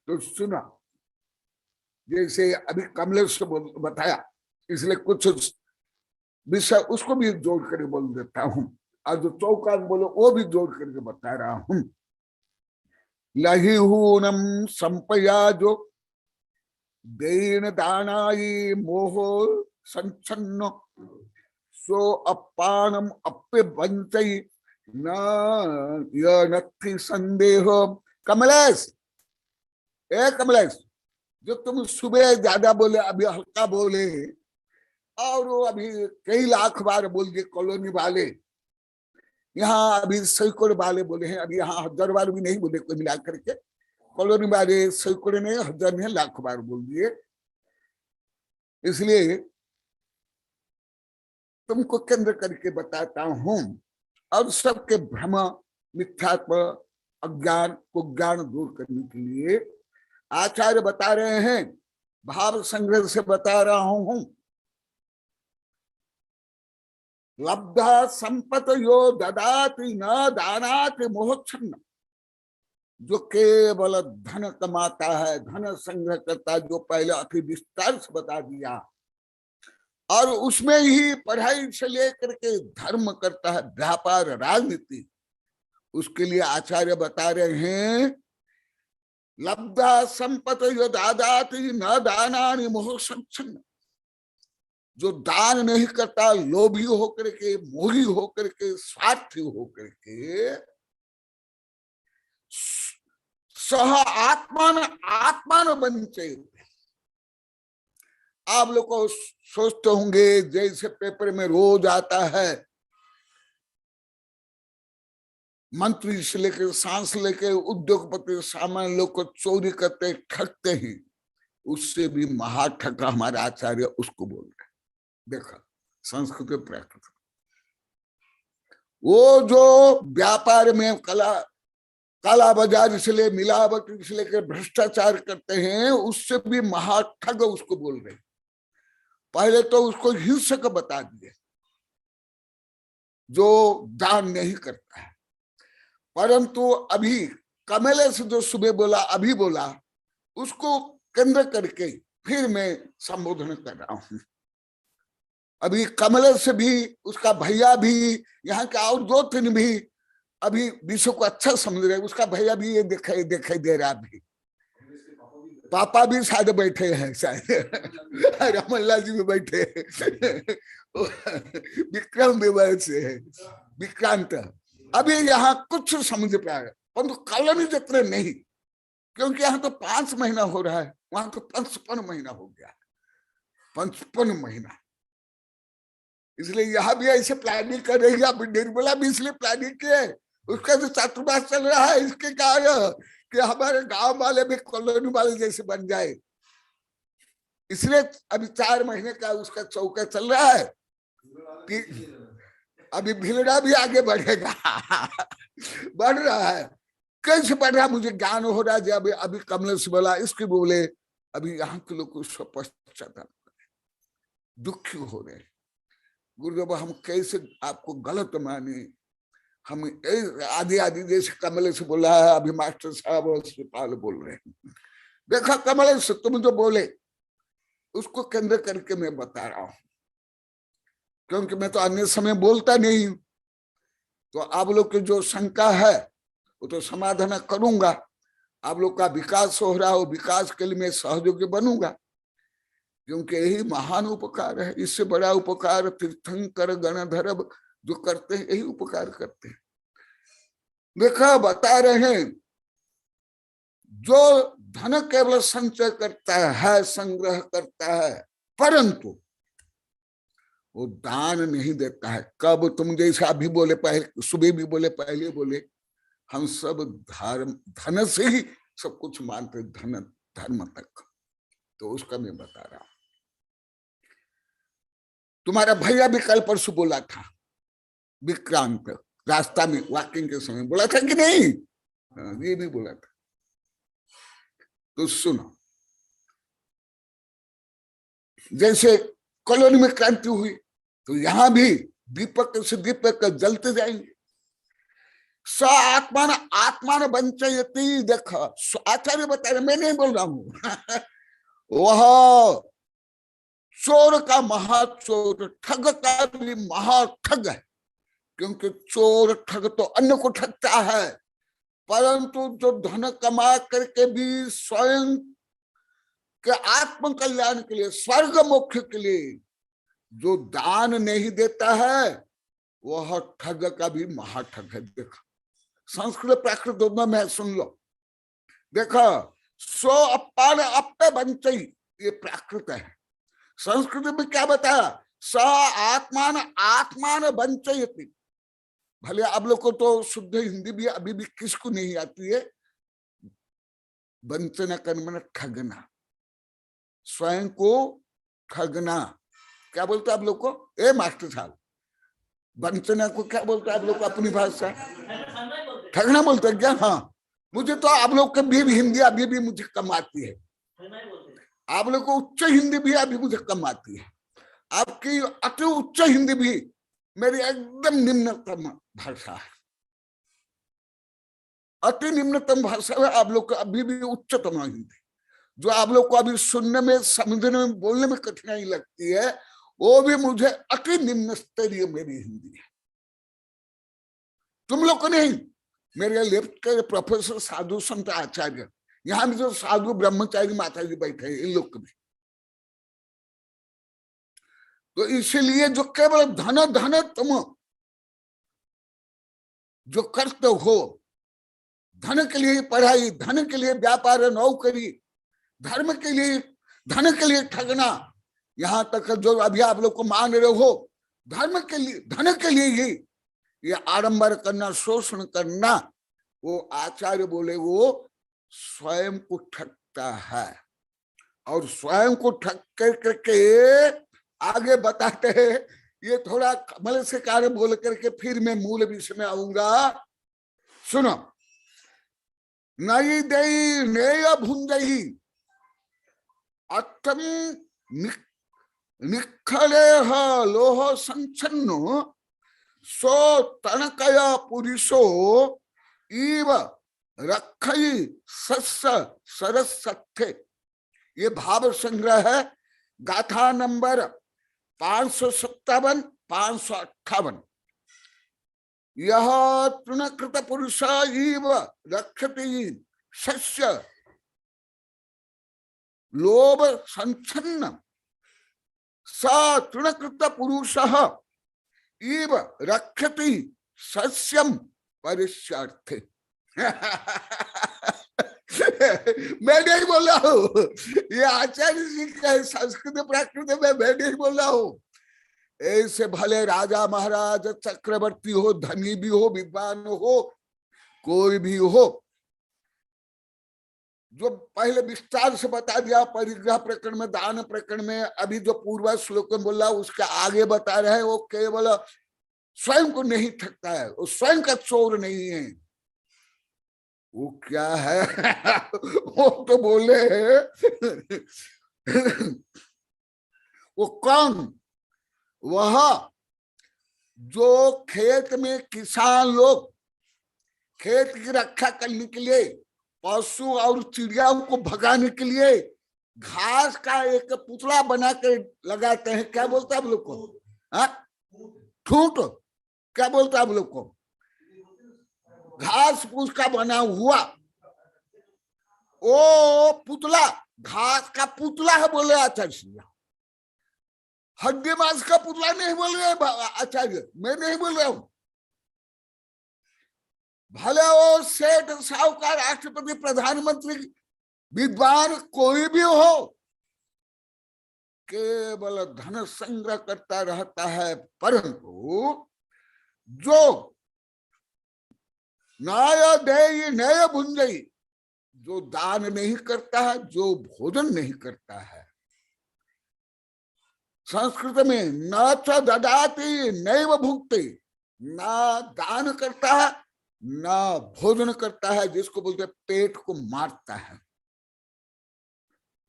तो सुना, जैसे अभी कमलेश को बताया, इसलिए कुछ विषय उसको भी जोड़ कर बोल देता हूं, और जो चौका बोलो वो भी जोड़ करके बता रहा हूं। लहिहूनम संपया जो देन दानाई मोहो संचन्न सो अपानम अप्य बंचई न यथि संदेह। कमलेश, ए कमलेश, जो तुम सुबह ज्यादा बोले, अभी हल्का बोले, और वो अभी कई लाख बार बोल दिए कॉलोनी वाले, यहाँ अभी सैकड़ों वाले बोले हैं, अभी यहाँ 1000 बार भी नहीं बोले कोई मिला करके, कॉलोनी वाले सैकड़ों ने, 1000 ने, लाख बार बोल दिए। इसलिए तुमको केंद्र करके बताता हूं और सबके भ्रम, मिथ्यात्व, अज्ञान को ज्ञान दूर करने के लिए आचार्य बता रहे हैं, भाव संग्रह से बता रहा हूं। लब्धा संपत यो ददाति न दानाति मोहच्छन्न। जो केवल धन कमाता है, धन संग्रह करता है, जो पहले अति विस्तार से बता दिया, और उसमें ही पढ़ाई से लेकर के धर्म करता है, व्यापार, राजनीति, उसके लिए आचार्य बता रहे हैं लब्धा संपत यो दादाति न दानानि मोहच्छन्न। जो दान नहीं करता, लोभी होकर के, मोही होकर के, स्वार्थी होकर के, सह आत्मान आत्मान बंचे, आप लोग को सोचते होंगे जैसे पेपर में रोज आता है, मंत्री से लेकर सांस लेकर उद्योगपति सामान्य लोग को चोरी करते ठगते हैं, उससे भी महाठग हमारा आचार्य उसको बोल रहे। देखा संस्कृत में प्रकृत, वो जो व्यापार में काला बाजार से ले मिलावट से लेकर भ्रष्टाचार करते हैं, उससे भी महाठग उसको बोल रहे। पहले तो उसको हिंसक बता दिए जो दान नहीं करता है, परंतु अभी कमले से जो सुबह बोला, अभी बोला, उसको केंद्र करके फिर मैं संबोधन कर रहा हूं। अभी कमले से भी, उसका भैया भी, यहाँ के और 2-3 भी अभी विषय को अच्छा समझ रहे, उसका भैया भी ये दिखाई दे रहा, अभी पापा भी शायद बैठे हैं, शायद रमनलाल जी भी बैठे विक्रम विवाह से है, विक्रांत अभी यहाँ कुछ समझ पाए, परंतु कॉलोनी जितने नहीं, क्योंकि यहाँ तो 5 महीना हो रहा है, वहां तो 55 महीना हो गया, 55 महीना। इसलिए यहाँ भी ऐसे प्लानिंग कर रही है। अभी निर्मला भी इसलिए प्लानिंग की है, उसका जो चातुर्मास चल रहा है इसके कारण कि हमारे गांव वाले भी कॉलोनी वाले जैसे बन जाए, इसलिए अभी 4 महीने का उसका चौका चल रहा है कि अभी भिलड़ा भी आगे बढ़ेगा बढ़ रहा है। कैसे बढ़ रहा मुझे ज्ञान हो रहा है। अभी कमल से बोला, इसके बोले अभी यहाँ के लोग पश्चाताप दुखी हो रहे। गुरुदेव हम कैसे आपको गलत माने, हम आदि जैसे कमल से बोला है, अभी मास्टर साहब और श्रीपाल बोल रहे हैं। देखा कमल से तुम जो बोले उसको केंद्र करके मैं बता रहा हूं, क्योंकि मैं तो अन्य समय बोलता नहीं हूं। तो आप लोग की जो शंका है वो तो समाधान करूंगा। आप लोग का विकास हो रहा हो, विकास के लिए मैं सहयोगी बनूंगा, क्योंकि यही महान उपकार है। इससे बड़ा उपकार तीर्थंकर गणधर जो करते हैं, यही उपकार करते हैं। देखा बता रहे हैं, जो धन केवल संचय करता है, संग्रह करता है, परंतु वो दान नहीं देता है। कब तुम जैसे अभी बोले, पहले सुबह भी बोले, पहले बोले, हम सब धन से ही सब कुछ मानते, धर्म तक। तो उसका मैं बता रहा हूं। तुम्हारा भैया भी कल परसों बोला था, विक्रांत, रास्ता में वॉकिंग के समय बोला था कि नहीं? ये भी बोला था। तो सुनो, जैसे कॉलोनी में क्रांति हुई, तो यहां भी दीपक से दीपक जलते जाएंगे। स आत्मान आत्मान बंचयति। देखो आचार्य बता रहे, मैं नहीं बोल रहा हूं वह चोर का महाचोर, ठग का भी महाठग है। क्योंकि चोर ठग तो अन्य को ठगता है, परंतु जो धन कमा करके भी स्वयं के आत्म कल्याण के लिए, स्वर्ग मोक्ष के लिए जो दान नहीं देता है, वह ठग का भी महाठग है। देखो संस्कृत प्राकृत दोनों में सुन लो। देखो सो अपान अप्पे बंचई, ये प्राकृत है। संस्कृत में क्या बताया? स आत्मान आत्मान बंचयति। भले आप लोग को तो शुद्ध हिंदी भी अभी भी किसको नहीं आती है। वंचना करना, ठगना, स्वयं को ठगना। क्या बोलते आप लोग को? ए मास्टर साहब, वंचना को क्या बोलते आप लोग को अपनी भाषा? ठगना बोलते हैं क्या? हाँ, मुझे तो आप लोग के भी हिंदी अभी भी मुझे कम आती है। आप लोग को उच्च हिंदी भी अभी मुझे कम आती है। आपकी अति उच्च हिंदी भी मेरी एकदम निम्नतम भाषा है। अति निम्नतम भाषा है आप लोग को अभी भी उच्चतम हिंदी। जो आप लोग को अभी सुनने में, समझने में, बोलने में कठिनाई लगती है, वो भी मुझे अति निम्न स्तरीय मेरी हिंदी है। तुम लोग को नहीं। मेरे लेफ्ट के प्रोफेसर साधु संत आचार्य, यहाँ भी जो साधु ब्रह्मचारी माता जी बैठे हैं, इन लोग को भी। तो इसीलिए जो केवल धन धन तुम जो करते हो, धन के लिए पढ़ाई, धन के लिए व्यापार, नौकरी, धर्म के लिए, धन के लिए ठगना, यहाँ तक जो अभी आप लोग को मान रहे हो धर्म के लिए, धन के लिए ही ये आडंबर करना, शोषण करना, वो आचार्य बोले वो स्वयं को ठगता है। और स्वयं को ठग करके आगे बताते हैं, ये थोड़ा कमल से कार्य बोल करके फिर मैं मूल विषय में आऊंगा। सुनो, नई दई नेय भुंजई अर्थम निखले लोह संचन्नो सो तनकया पुरुषो इव रखई सस्य सरस्वत्थे। ये भाव संग्रह है, गाथा नंबर 557 558। यह तृणकृत पुरुष इव रक्षति सस्य लोभ संचन्न स तृणकृत पुरुष इव रक्षति सस्यम परिस्यार्थे। मैं नहीं बोल रहा हूँ, ये आचार्य जी का संस्कृत प्राकृत में मैं नहीं बोल रहा हूँ। ऐसे भले राजा महाराज चक्रवर्ती हो, धनी भी हो, विद्वान हो, कोई भी हो, जो पहले विस्तार से बता दिया परिग्रह प्रकरण में, दान प्रकरण में, अभी जो पूर्व श्लोक में बोला उसके आगे बता रहे हैं, वो केवल स्वयं को नहीं ठगता है, वो स्वयं का चोर नहीं है। वो क्या है? वो तो बोले वो कौन? वह जो खेत में किसान लोग खेत की रक्षा करने के लिए, पशु और चिड़ियाओं को भगाने के लिए घास का एक पुतला बना कर लगाते हैं। क्या बोलते हैं आप लोग को? ठूंठ। क्या बोलते हैं आप लोग को? घास फूस का बना हुआ ओ पुतला, घास का पुतला है बोले आचार्य। हड्डी मांस का पुतला नहीं बोल रहे आचार्य, मैं नहीं बोल रहा हूं। भले वो सेठ, साहूकार, राष्ट्रपति, प्रधानमंत्री, विद्वान कोई भी हो, केवल धन संग्रह करता रहता है, परंतु जो नाय देय नय भुंजई, जो दान नहीं करता है, जो भोजन नहीं करता है, संस्कृत में न च ददाति नैव भुक्ति, ना दान करता है ना भोजन करता है, जिसको बोलते पेट को मारता है।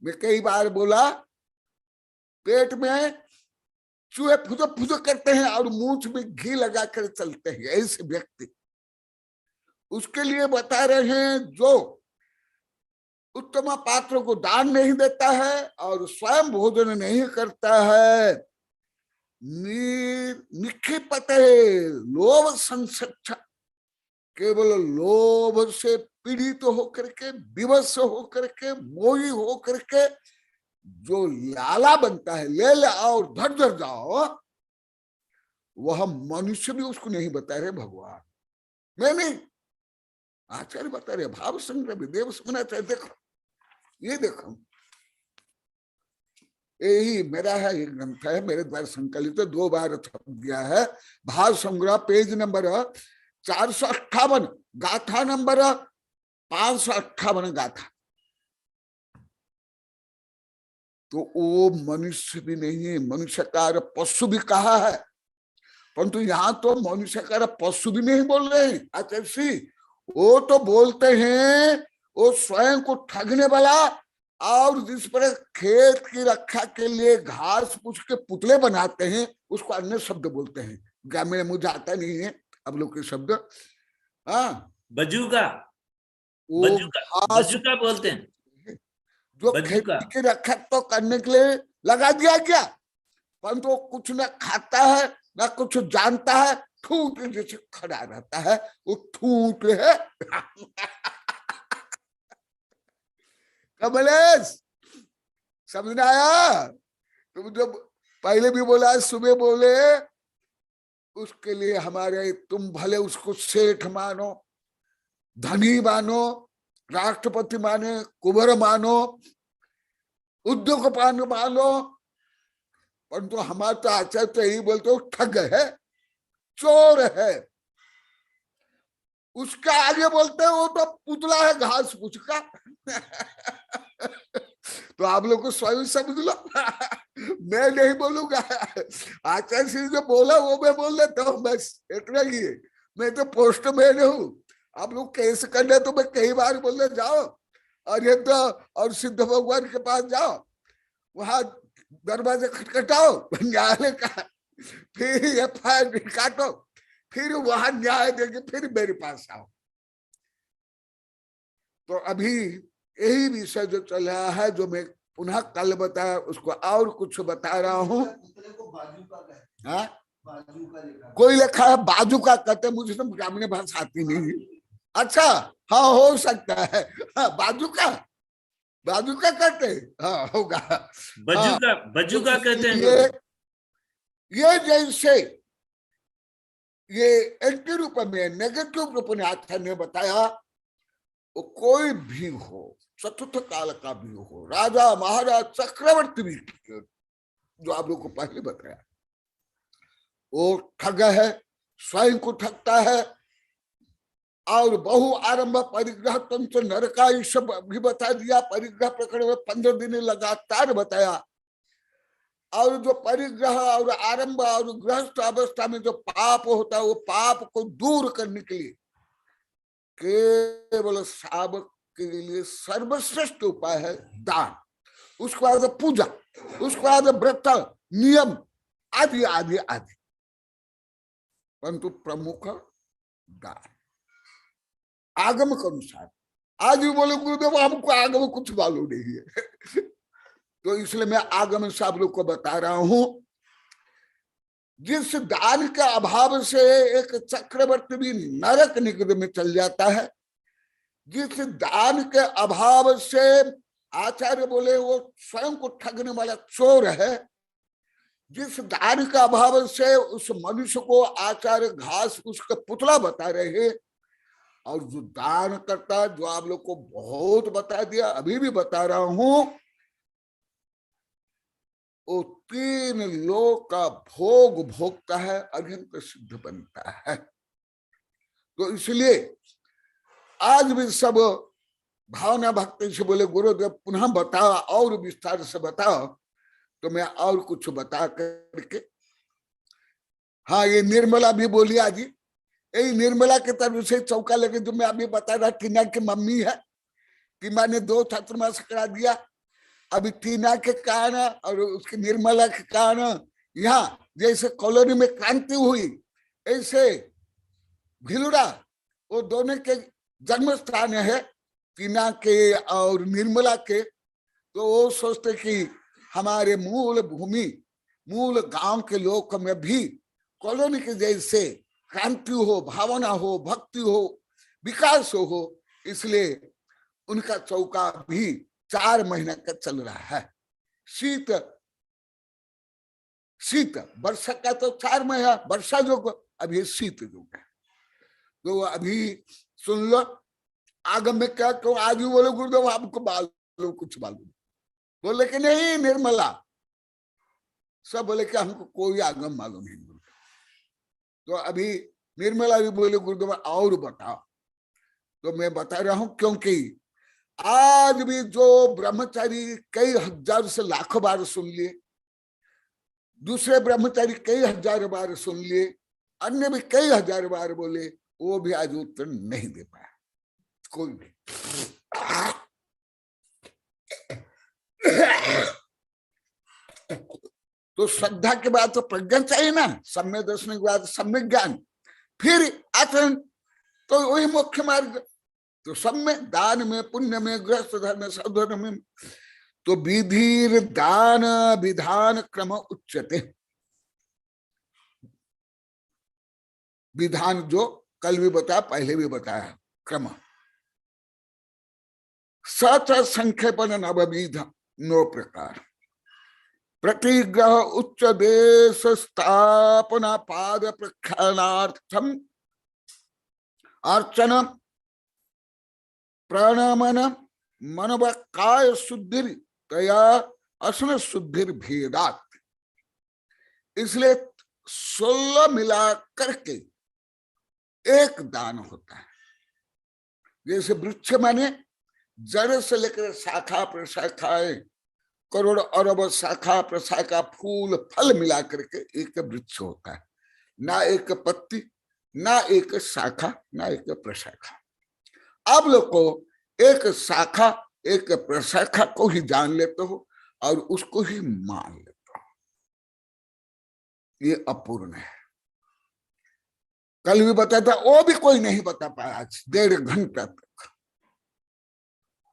मैं कई बार बोला, पेट में चूहे फुदक फुदक करते हैं और मूंछ में घी लगाकर चलते हैं, ऐसे व्यक्ति। उसके लिए बता रहे हैं जो उत्तम पात्र को दान नहीं देता है और स्वयं भोजन नहीं करता है, निक्षिपते लोभ संसच्छ, केवल लोभ से पीड़ित होकर के, विवश होकर के, मोही होकर के जो लाला बनता है, ले ले और धर धर जाओ, वह मनुष्य भी उसको नहीं बता रहे भगवान, मैं नहीं, आचार्य बता रहे। भाव संग्रह विदेव सुनाचार्य, देखो ये देखो, यही मेरा है, ये ग्रंथ है, मेरे द्वारा संकलित, 2 बार छप गया है। भाव संग्रह पेज नंबर 458, गाथा नंबर 558 गाथा। तो वो मनुष्य भी नहीं है, मनुष्यकार पशु भी कहा है, परंतु यहाँ तो मनुष्यकार पशु भी नहीं बोल रहे हैं आचार्य। वो तो बोलते हैं वो स्वयं को ठगने वाला और जिस पर खेत की रक्षा के लिए घास फूस के पुतले बनाते हैं, उसको अन्य शब्द बोलते हैं, ग्रामीण मुझे आता नहीं है अब लोग के शब्द। बजूका, बजूका बोलते हैं। जो खेत की रक्षा तो करने के लिए लगा दिया गया, परंतु वो कुछ न खाता है ना कुछ जानता है, ठूठ जैसे खड़ा रहता है, वो ठूठ है। कमलेश समझ आया? तुम जब पहले भी बोला, सुबह बोले, उसके लिए हमारे, तुम भले उसको सेठ मानो, धनी मानो, राष्ट्रपति माने, कुबेर मानो, उद्योगपति मानो, परंतु हमारे तो आचार्य तो यही बोलते हो ठग है, चोर है। उसका आगे बोलते हैं वो तो पुतला है घास पूछ का। तो आप लोग को स्वयं समझ लो। मैं नहीं बोलूंगा, आचार्य श्री जो बोला वो मैं बोल देता हूँ, बस इतना ही है। मैं तो पोस्टमैन हूँ, आप लोग केस करने तो मैं कई बार बोलने जाओ अरिहंत और सिद्ध भगवान के पास जाओ, वहां दरवाजे खटखटाओ न्यायालय का, फिर FIR काटो, फिर वहां न्याय देके फिर मेरे पास आओ। तो अभी यही विषय जो चल रहा है, जो मैं पुनः कल बताया उसको और कुछ बता रहा हूँ। हाँ, कोई लिखा है बाजू का, कहते मुझे तो ग्रामीण भाषा आती नहीं। अच्छा, हाँ हो सकता है, हाँ बाजू का कहते, हाँ होगा। बजुका कहते हैं। ये जैसे ये एंटी रूप में, नेगेटिव रूप में आचार्य ने बताया, वो कोई भी हो, चतुर्थ काल का भी हो, राजा महाराज चक्रवर्ती भी, जो आप लोग को पहले बताया, वो ठग है, स्वयं को ठगता है। और बहु आरंभ परिग्रह तंत्र नरका सब भी बता दिया। परिग्रह प्रकरण में 15 दिन लगातार बताया। और जो परिग्रह और आरंभ और गृहस्थ अवस्था में जो पाप होता है, वो पाप को दूर करने के लिए केवल साधक के लिए सर्वश्रेष्ठ उपाय है दान, उसके बाद पूजा, उसके बाद व्रत, नियम आदि आदि आदि, परंतु प्रमुख दान आगम के अनुसार। आज भी बोले गुरुदेव हमको आगम कुछ मालूम नहीं है। तो इसलिए मैं आगम से आप लोग को बता रहा हूं। जिस दान के अभाव से एक चक्रवर्ती भी नरक निगम में चल जाता है, जिस दान के अभाव से आचार्य बोले वो स्वयं को ठगने वाला चोर है, जिस दान के अभाव से उस मनुष्य को आचार्य घास उसका पुतला बता रहे हैं, और जो दान करता है, जो आप लोग को बहुत बता दिया, अभी भी बता रहा हूं, वो 3 लोक का भोग भोगता है, अरिहंत सिद्ध बनता है। तो इसलिए आज भी सब भावना भक्ति से बोले गुरुदेव पुनः बताओ और विस्तार से बताओ, तो मैं और कुछ बता करके। हाँ, ये निर्मला भी बोली आज, यही निर्मला के तरफ से चौका लगे, जो मैं अभी बता रहा, टीना की मम्मी है। टीना ने 2 छात्रमास करा दिया। अभी टीना के कारण और उसकी निर्मला के कारण यहाँ जैसे कॉलोनी में क्रांति हुई, ऐसे भिलुड़ा वो दोनों के जन्म स्थान है, टीना के और निर्मला के। तो वो सोचते कि हमारे मूल भूमि, मूल गांव के लोग में भी कॉलोनी के जैसे क्रांति हो, भावना हो, भक्ति हो, विकास हो, इसलिए उनका चौका भी 4 महीना का चल रहा है। शीत वर्षा का तो 4 महीना, वर्षा जो अभी शीत जो है। तो अभी सुन लो आगम में क्या क्यों आज भी बोले गुरुदेव आपको मालूम, कुछ मालूम, बोले कि नहीं निर्मला, सब बोले कि हमको कोई आगम मालूम नहीं। तो अभी निर्मला भी बोले गुरुदेव और बताओ, तो मैं बता रहा हूं, क्योंकि आज भी जो ब्रह्मचारी कई हजार से लाखों बार सुन लिए, दूसरे ब्रह्मचारी कई हजार बार सुन लिए, अन्य भी कई हजार बार बोले, वो भी आज उत्तर नहीं दे पाया कोई भी। तो श्रद्धा के बाद तो प्रज्ञा चाहिए ना, सम्य दर्शन के बाद सम्यक ज्ञान, फिर आचरण, तो वही मुख्य मार्ग। तो सब में, दान में, पुण्य में, गृहस्थ धर्म, सधर्म में, तो विधि दान विधान क्रम उच्चते। विधान जो कल भी बताया, पहले भी बताया, क्रम सच संक्षेपन नवविध 9 प्रकार। प्रतिग्रह उच्च देश स्थापना पाद प्रख्यानार्थम अर्चन प्रणमन मनव काय शुद्धि तया असन शुद्धि भेदात। इसलिए 16 मिला करके एक दान होता है। जैसे वृक्ष माने जड़ से लेकर शाखा प्रशाखाएं, करोड़ अरब शाखा प्रशाखा फूल फल मिला करके एक वृक्ष होता है, ना एक पत्ती, ना एक शाखा, ना एक प्रशाखा। आप लोग को एक शाखा एक प्रशाखा को ही जान लेते हो और उसको ही मान लेते हो। ये अपूर्ण है। कल भी बताया था, वो भी कोई नहीं बता पाया आज 1.5 घंटा तक,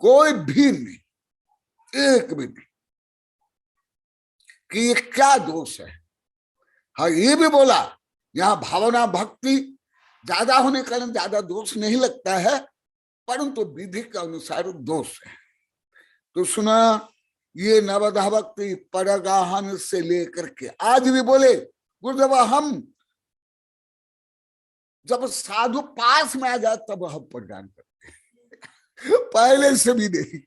कोई भी नहीं, एक भी नहीं, कि ये क्या दोष है। हाँ, ये भी बोला यहाँ भावना भक्ति ज्यादा होने के कारण ज्यादा दोष नहीं लगता है, परंतु विधि के अनुसार दोष है। तो सुना, ये नवधा भक्ति परगाहन से लेकर के आज भी बोले गुरुदेव, हम जब साधु पास में आ जाए तब हम प्रदान करते हैं, पहले से भी नहीं,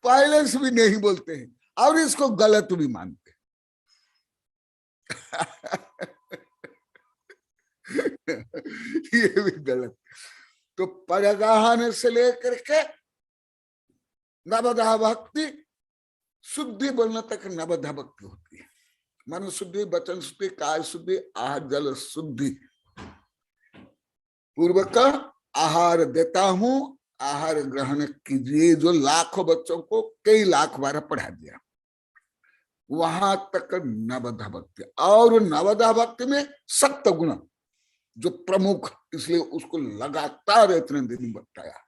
पहले से भी नहीं बोलते हैं और इसको गलत भी मानते हैं। ये भी गलत। तो परगाहन से लेकर के नवधा भक्ति शुद्धि बोलने तक नवधा भक्ति होती है। मन शुद्धि, वचन शुद्धि, काय शुद्धि, आहार जल शुद्धि। पूर्व का आहार देता हूं, आहार ग्रहण कीजिए, जो लाखों बच्चों को कई लाख बार पढ़ा दिया, वहां तक नवधा भक्ति। और नवधा भक्ति में सप्त गुण जो प्रमुख, इसलिए उसको लगातार इतने दिन बताया,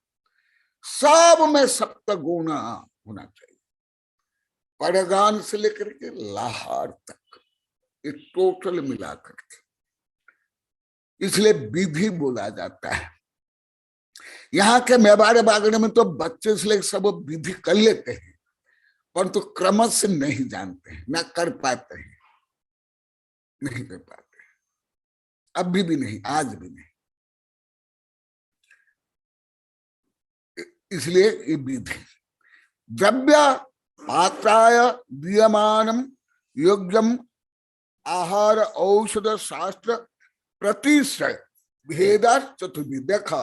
सब में सप्त गुण होना चाहिए, परगान से लेकर के लाहार तक, ये टोटल मिला करके। इसलिए विधि बोला जाता है। यहाँ के मेवाड़े बागड़े में तो बच्चे से लेकर सब विधि कर लेते हैं, परंतु क्रम से नहीं जानते हैं, ना कर पाते हैं, नहीं कर पाते, अभी भी नहीं, आज भी नहीं। इसलिए ये विधि द्रव्य पात्राय दीयमानम योग्यम आहार औषध शास्त्र प्रतिश्रय भेदा चतुर्विध। देखा,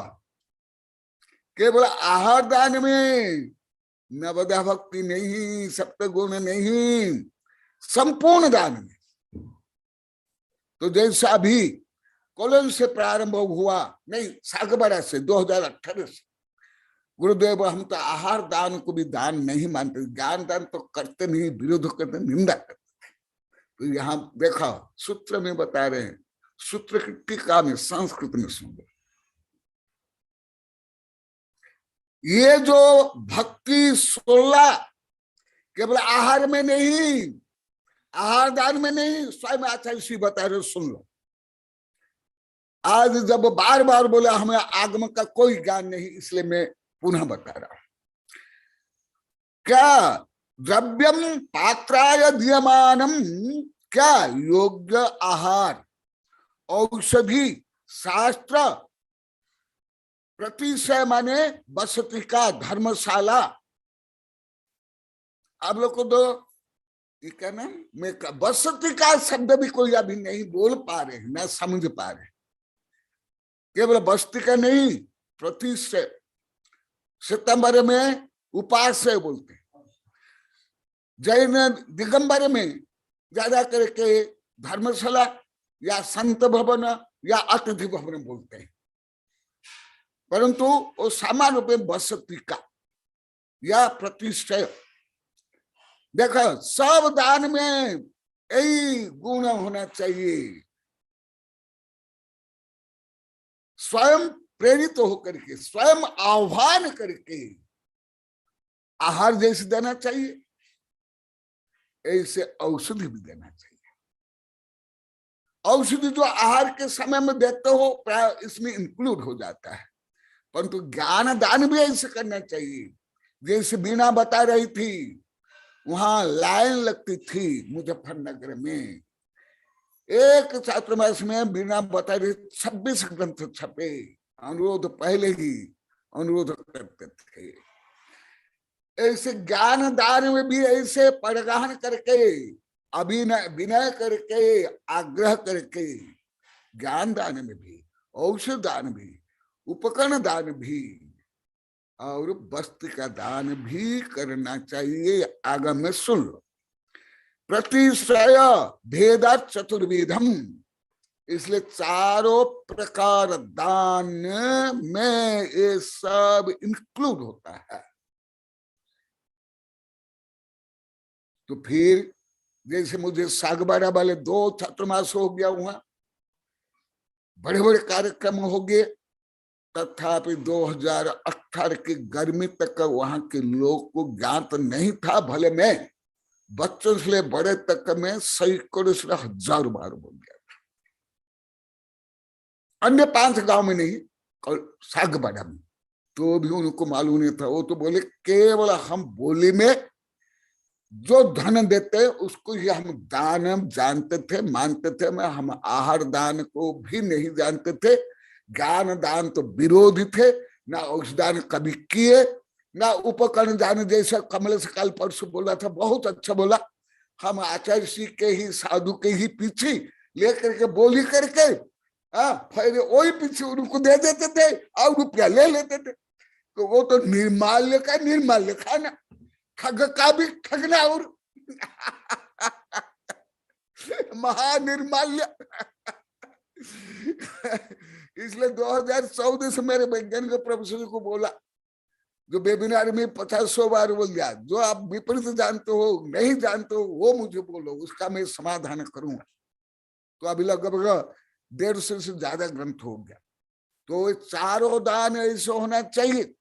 केवल आहार दान में नवधा भक्ति नहीं, सप्तगुण नहीं, संपूर्ण दान में। तो जैसा अभी कोलन से प्रारंभ हुआ, नहीं सागबाड़ा से 2018 से, गुरुदेव हम तो आहार दान को भी दान नहीं मानते, ज्ञान दान तो करते नहीं, विरोध करते, निंदा करते। तो यहाँ देखा सूत्र में बता रहे हैं, सूत्र की टीका में संस्कृत में सुन, ये जो भक्ति 16 केवल आहार में नहीं, आहार दान में नहीं, स्वयं आचार्य श्री बता रहे, सुन लो। आज जब बार बार बोला हमें आगम का कोई ज्ञान नहीं, इसलिए मैं पुनः बता रहा हूं। क्या द्रव्यम पात्राय दीयमानम, क्या योग्य आहार औषधि शास्त्र प्रतिशय माने बसती का धर्मशाला। आप लोग को तो ये क्या नाम, मैं बसती का शब्द भी कोई अभी नहीं बोल पा रहे, ना समझ पा रहे। केवल बस्ती का नहीं, प्रतिशय, सितंबर में उपास्य बोलते, जैन दिगंबर में ज्यादा करके धर्मशाला या संत भवन या अतिथि भवन बोलते हैं, परंतु वो सामान्य रूप में बसती का या प्रतिष्ठा। देखो, सब दान में यही गुण होना चाहिए, स्वयं प्रेरित होकर के, स्वयं आह्वान करके आहार जैसे देना चाहिए, ऐसे औषधि भी देना चाहिए। औषधि जो आहार के समय में देते हो प्राय इसमें इंक्लूड हो जाता है, परंतु ज्ञान दान भी ऐसे करना चाहिए। जैसे बीना बता रही थी, वहां लाइन लगती थी मुजफ्फरनगर में, एक छात्रावास में बीना बता रही 26 ग्रंथ छपे, अनुरोध पहले ही अनुरोध करते थे। ऐसे ज्ञान दान में भी ऐसे परगाहन करके अभिनय विनय करके, आग्रह करके, ज्ञान दान में भी, औषध दान भी, उपकरण दान भी और वस्त्र का दान भी करना चाहिए। आगम में सुन लो, प्रतिश्रय भेदा चतुर्विधम, इसलिए चारों प्रकार दान में ये सब इंक्लूड होता है। तो फिर जैसे मुझे सागबाड़ा वाले 2 चातुर्मास हो गया, वहां बड़े बड़े कार्यक्रम हो गए, तथापि 2018 की गर्मी तक वहां के लोग को ज्ञात नहीं था। भले मैं बच्चों से बड़े तक में सैकड़ों से 1000 बार बोल गया था, अन्य 5 गांव में नहीं, और सागबाड़ा में, तो भी उनको मालूम नहीं था। वो तो बोले केवल हम बोली में जो धन देते उसको ही हम दान जानते थे, मानते थे। मैं हम आहार दान को भी नहीं जानते थे, ज्ञान दान तो विरोधी थे, ना औषध दान कभी किए, ना उपकरण दान। जैसा कमल से कल परसों बोला था, बहुत अच्छा बोला। हम आचार्य श्री के ही, साधु के ही पीछे लेकर के बोली करके फिर वही पीछे उनको दे देते थे और रुपया ले लेते थे। तो वो तो निर्माल्य का निर्माल्य खाना, ठग का भी ठगना और महानिर्माल्य। इसलिए 2014 से मेरे वैज्ञानिक प्रोफेसर को बोला, जो वेबिनार में 50-100 बार बोल दिया, जो आप विपरीत जानते हो, नहीं जानते हो, वो मुझे बोलो, उसका मैं समाधान करूंगा। तो अभी लगभग 150 से ज्यादा ग्रंथ हो गया। तो चारों दान ऐसे होना चाहिए,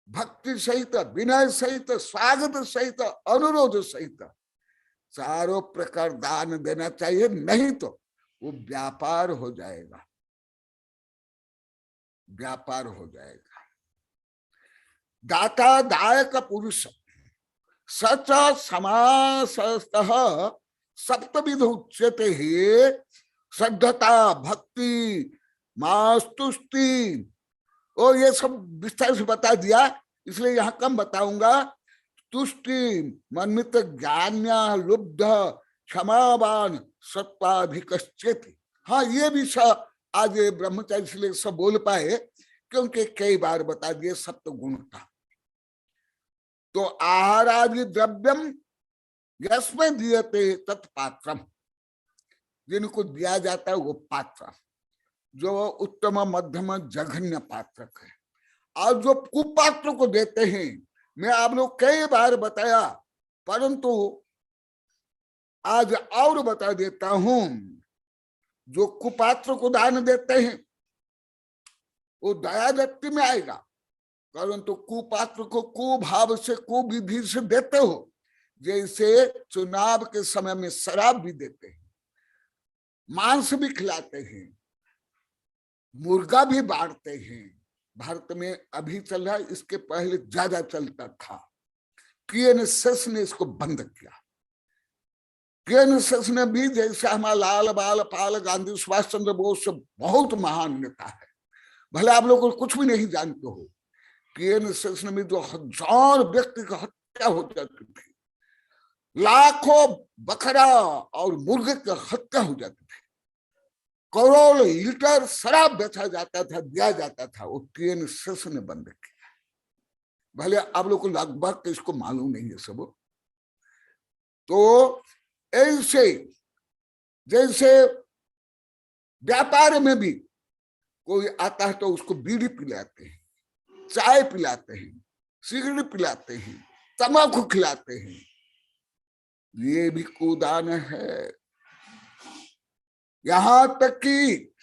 भक्ति सहित, विनय सहित, स्वागत सहित, अनुरोध सहित, चारों प्रकार दान देना चाहिए। नहीं तो वो व्यापार हो जाएगा, व्यापार हो जाएगा। दाता दायक पुरुष सच समासतः सप्तविध उच्यते ही, श्रद्धता, भक्ति, मास्तुष्टि, और ये सब विस्तार से बता दिया, इसलिए यहाँ कम बताऊंगा। तुष्टि, मनमित, ज्ञान्या, लुब्ध, क्षमावान, सत्वाधिकश्चेत। हाँ, ये भी आज ब्रह्मचारी इसलिए सब बोल पाए क्योंकि कई बार बता दिए सप्त गुण का। तो आहारादि द्रव्यम यस्में दीयते तत्पात्रम, जिनको दिया जाता है वो पात्र, जो उत्तम, मध्यम, जघन्य पात्रक है। और जो कुपात्र को देते हैं, मैं आप लोग कई बार बताया, परंतु आज और बता देता हूं। जो कुपात्र को दान देते हैं वो दया व्यक्ति में आएगा, परंतु कुपात्र को कुभाव से, कुविधि से देते हो। जैसे चुनाव के समय में शराब भी देते हैं, मांस भी खिलाते हैं, मुर्गा भी बांटते हैं। भारत में अभी चल रहा है, इसके पहले ज्यादा चलता था। केएनएसएस ने इसको बंद किया। केएनएसएस ने भी, जैसे हमारा लाल बाल पाल गांधी, सुभाष चंद्र बोस बहुत महान नेता है, भले आप लोग कुछ भी नहीं जानते हो, केएनएसएस में जो 1000 व्यक्ति की हत्या हो जाती थी, लाखों बकरा और मुर्गे की हत्या हो जाती थी, करोड़ लीटर शराब बेचा जाता था, दिया जाता था, वो केएनएसएस ने बंद किया। भले आप लोग को लगभग इसको मालूम नहीं है सब। तो ऐसे जैसे व्यापार में भी कोई आता है तो उसको बीड़ी पिलाते हैं, चाय पिलाते हैं, सिगरेट पिलाते हैं, तंबाकू खिलाते हैं, ये भी कुदान है। यहां तक कि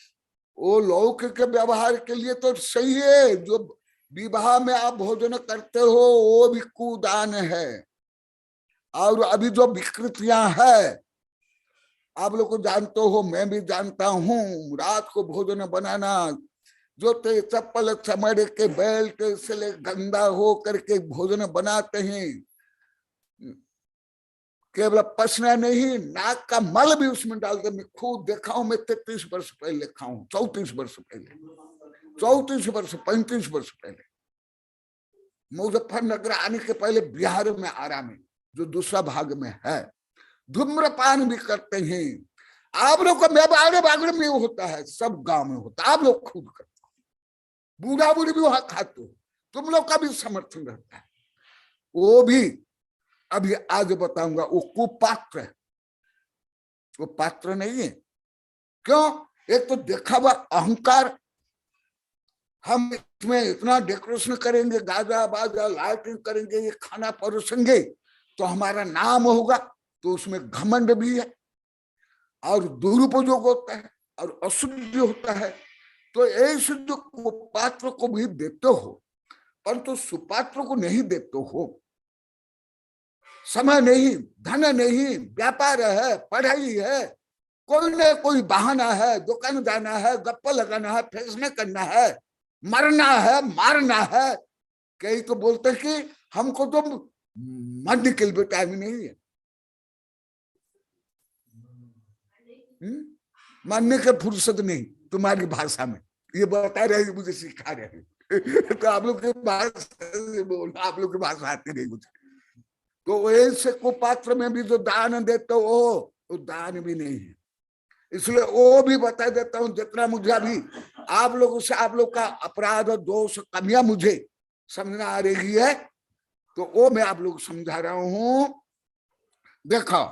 वो लौकिक व्यवहार के लिए तो सही है, जो विवाह में आप भोजन करते हो वो भी कुदान है। और अभी जो विकृतियां है, आप लोग को जानते हो, मैं भी जानता हूं, रात को भोजन बनाना, जूते चप्पल चमड़े के बेल्ट से गंदा हो करके भोजन बनाते हैं। केवल पसीना नहीं, नाक का मल भी उसमें डालते। मैं खुद देखा हूं, मैं 33 वर्ष पहले खाऊं, 34 वर्ष पहले, 34 वर्ष, 35 वर्ष पहले, मुजफ्फरनगर आने के पहले बिहार में, आरा में, जो दूसरा भाग में है, धूम्रपान भी करते हैं। आप लोग का मेवाड़े बागड़े में होता है, सब गांव में होता है, आप लोग खुद करते हो, बूढ़ा बूढ़ी भी वहां खाते हो, तुम लोग का भी समर्थन रहता है। वो भी अभी आज बताऊंगा, वो कुपात्र है, वो पात्र नहीं है। क्यों? एक तो देखा हुआ अहंकार, हम इसमें इतना डेकोरेशन करेंगे, गाजा बाजा लाइटिंग करेंगे, ये खाना परोसेंगे तो हमारा नाम होगा, तो उसमें घमंड भी है और दुरुपयोग होता है और अशुद्धि होता है। तो ऐसे जो कुपात्र को भी देते हो, परंतु सुपात्र को नहीं देते हो। समय नहीं, धन नहीं, व्यापार है, पढ़ाई है, कोई न कोई बहाना है, दुकान जाना है, गप्पा लगाना है, फैसले करना है, मरना है, मारना है। कई तो बोलते हैं कि हमको तो मरने के लिए टाइम नहीं है, मरने के फुर्सत नहीं तुम्हारी भाषा में, ये बता रहे, मुझे सिखा रहे तो आप लोग की भाषा बोलना, आप लोग की भाषा आती नहीं मुझे। तो ऐसे कुपात्र में भी जो दान देते हो वो दान भी नहीं है। इसलिए वो भी बता देता हूं, जितना मुझे अभी आप लोगों से, आप लोग का अपराध और दोष कमियां मुझे समझना आ रही है, तो वो मैं आप लोग समझा रहा हूं। देखो,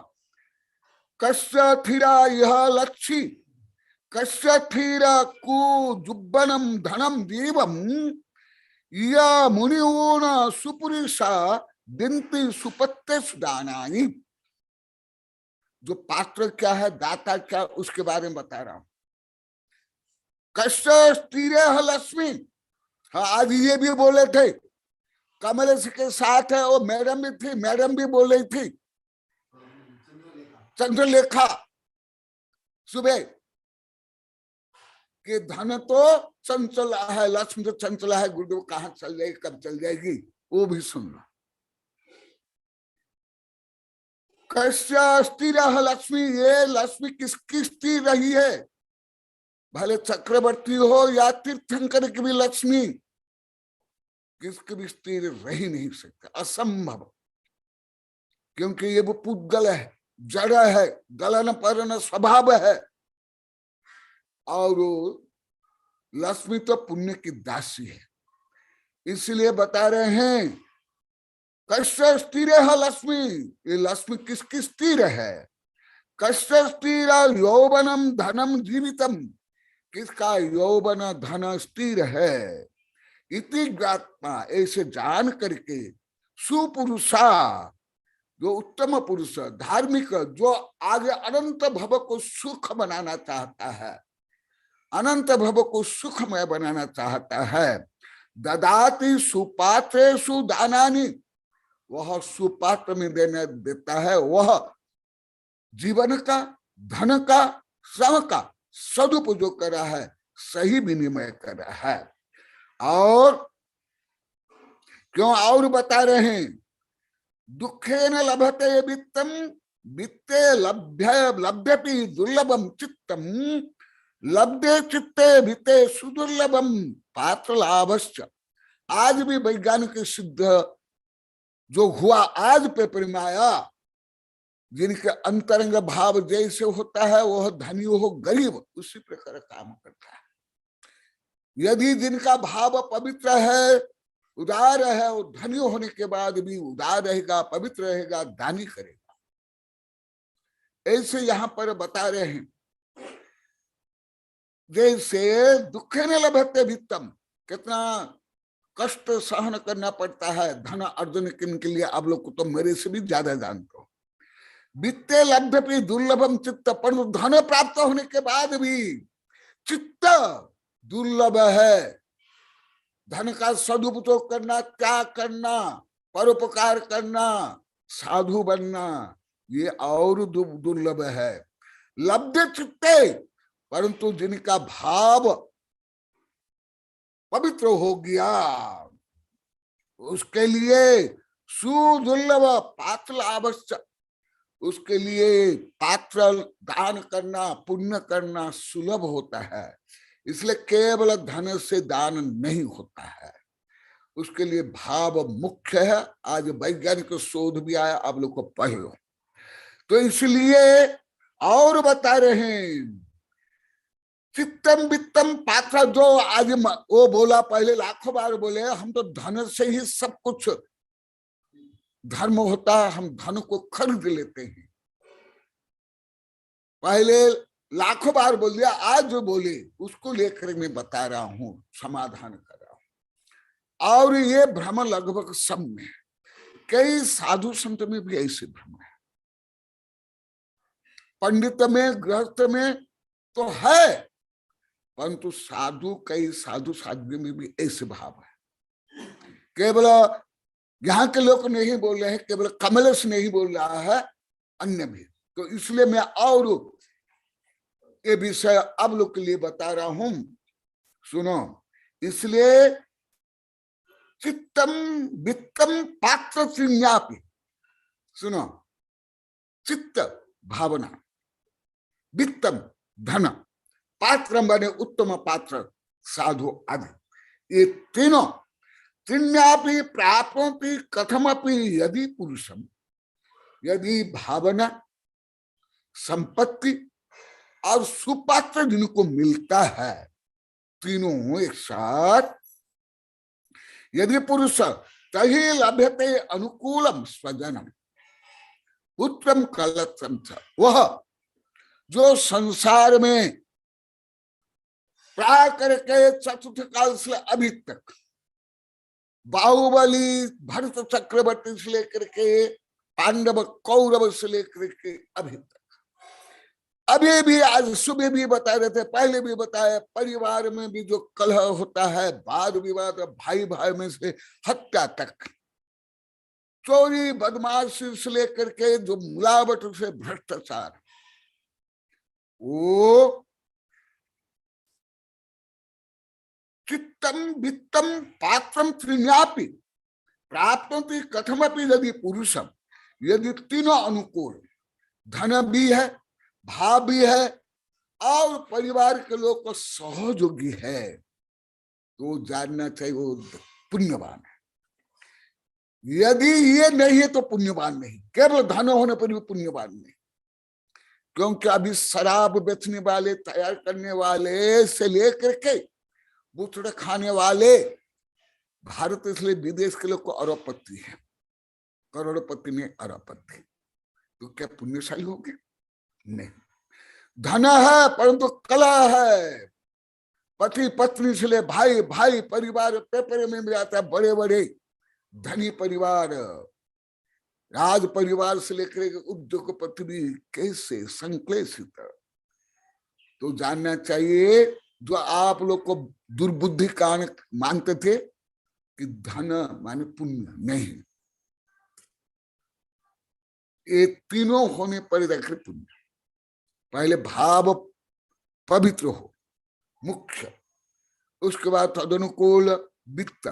कस्य थिरा यह लक्ष्मी, कस्य थिरा कु जुब्बनम धनम दीवम, या मुनिओन सुपुरुषा दिंती सुपत्ते सुदानानी। जो पात्र क्या है, दाता क्या, उसके बारे में बता रहा हूं। कश्य स्त्रीरे लक्ष्मी, हाँ आज ये भी बोले थे, कमल के साथ है वो मैडम भी थी, मैडम भी बोल रही थी, चंद्रलेखा सुबह कि धन तो चंचल है, लक्ष्मी तो चंचल है, गुरुदेव कहाँ चल जाएगी, कब चल जाएगी, वो भी सुनना। कश्य स्थिर लक्ष्मी, ये लक्ष्मी किसकी स्थिर रही है, भले चक्रवर्ती हो या तीर्थंकर की भी लक्ष्मी किसकी भी स्थिर रह ही नहीं सकता, असंभव। क्योंकि ये वो पुद्गल है, जड़ है, गलन परन स्वभाव है, और लक्ष्मी तो पुण्य की दासी है। इसलिए बता रहे हैं कश्य स्थिर है लक्ष्मी, ये लक्ष्मी किसकी स्थिर है। कश्य स्थिर यौवनम धनम जीवितम, किसका यौवन धन स्थिर है। इति ज्ञात्मा, ऐसे जान करके सुपुरुषा, जो उत्तम पुरुष, धार्मिक, जो आगे अनंत भव को सुख बनाना चाहता है, अनंत भव को सुखमय बनाना चाहता है, ददाति सुपात्रेषु दानानि, वह सुपात्र में देता है, वह जीवन का, धन का, श्रम का सदुपयोग कर रहा है, सही विनिमय कर रहा है। और क्यों और बता रहे हैं, दुखे न लभते वित्तम, वित्ते लभ्यपि दुर्लभम चित्तम, लब्धे चित्ते वित्ते सुदुर्लभम पात्र लाभश्च। आज भी वैज्ञानिक सिद्ध जो हुआ, आज पेपर में आया, जिनके अंतरंग भाव जैसे होता है वह धनी हो गरीब उसी प्रकार काम करता है। यदि जिनका भाव पवित्र है, उदार है, वो धनी होने के बाद भी उदार रहेगा, पवित्र रहेगा, दानी करेगा। ऐसे यहाँ पर बता रहे हैं, जैसे दुखे न लभते वित्तम, कितना कष्ट सहन करना पड़ता है धन अर्जन के लिए, आप लोग को तो मेरे से भी ज्यादा जानते हो। वित्ते लभ्यपि दुर्लभम चित्त, पर धन प्राप्त होने के बाद भी चित्त दुर्लभ है। धन का सदुपयोग करना, त्याग करना, परोपकार करना, साधु बनना, ये और दुर्लभ है। लब्ध चित्ते, परंतु जिनका भाव पवित्र हो गया, उसके लिए सुदुर्लभ पात्र आवश्यक, उसके लिए पात्र दान करना, पुण्य करना सुलभ होता है। इसलिए केवल धन से दान नहीं होता है, उसके लिए भाव मुख्य है। आज वैज्ञानिक शोध भी आया, आप लोग को पढ़ लो। तो इसलिए और बता रहे हैं, चित्तम वित्तम पात्र, जो आज वो बोला, पहले लाखों बार बोले हम तो धन से ही सब कुछ धर्म होता है, हम धन को खरीद लेते हैं। पहले लाखों बार बोल दिया, आज जो बोले उसको लेकर मैं बता रहा हूं, समाधान कर रहा हूं। और ये भ्रम लगभग सब में, कई साधु संत में भी ऐसे भ्रम है, पंडित में गृहस्थ में तो है, परंतु साधु, कई साधु साध्वी में भी ऐसे भाव है। केवल यहाँ के लोग नहीं बोल रहे हैं, केवल कमलेश नहीं बोल रहा है, अन्य भी। तो इसलिए मैं और ये विषय अब लोग के लिए बता रहा हूं, सुनो। इसलिए चित्तम वित्तम पात्र संज्ञापि, सुनो, चित्त भावना, वित्तम धन, पात्र बने उत्तम पात्र, साधु आदि, ये तीनों त्रिण्यापि प्राप्नोति कथमपि यदि पुरुषम, यदि भावना, संपत्ति और सुपात्र जिनको मिलता है, तीनों एक साथ, यदि पुरुष तही लभ्यते अनुकूलम स्वजनम पुत्रम कलत्रम च, वह जो संसार में प्राय करके चतुर्थ काल से अभी तक, बाहुबली भरत चक्रवर्ती से लेकर के पांडव कौरव से लेकर के अभी तक, अभी भी आज सुबह भी बता रहे थे, पहले भी बताया, परिवार में भी जो कलह होता है, वाद विवाद, भाई भाई में से हत्या तक, चोरी बदमाशी से लेकर के जो मिलावट से भ्रष्टाचार, वो चित्तम वित्तम पात्रम त्रिण्यापि प्राप्नोति कथमपि यदि पुरुषम, यदि तीनों अनुकूल, धन भी है, भाव भी है और परिवार के लोग को सहयोगी है, तो जानना चाहिए वो पुण्यवान है। यदि ये नहीं है तो पुण्यवान नहीं, केवल धन होने पर भी पुण्यवान नहीं। क्योंकि अभी शराब बेचने वाले, तैयार करने वाले से लेकर के बुचड़ खाने वाले, भारत इसलिए विदेश के लोग को अरबपति है, करोड़पति में अरबपति, तो क्या पुण्यशाली होंगे? नहीं। धन है परंतु कला है, पति पत्नी से ले भाई भाई, परिवार पेपर में भी आता है, बड़े बड़े धनी परिवार, राज परिवार से लेकर उद्योगपति भी कैसे संक्लेशित। तो जानना चाहिए, जो आप लोग को दुर्बुद्धि कारण मानते थे कि धन माने पुण्य, नहीं, ये तीनों होने पर रखे पुण्य। पहले भाव पवित्र हो मुख्य, उसके बाद तदनुकूल वित्त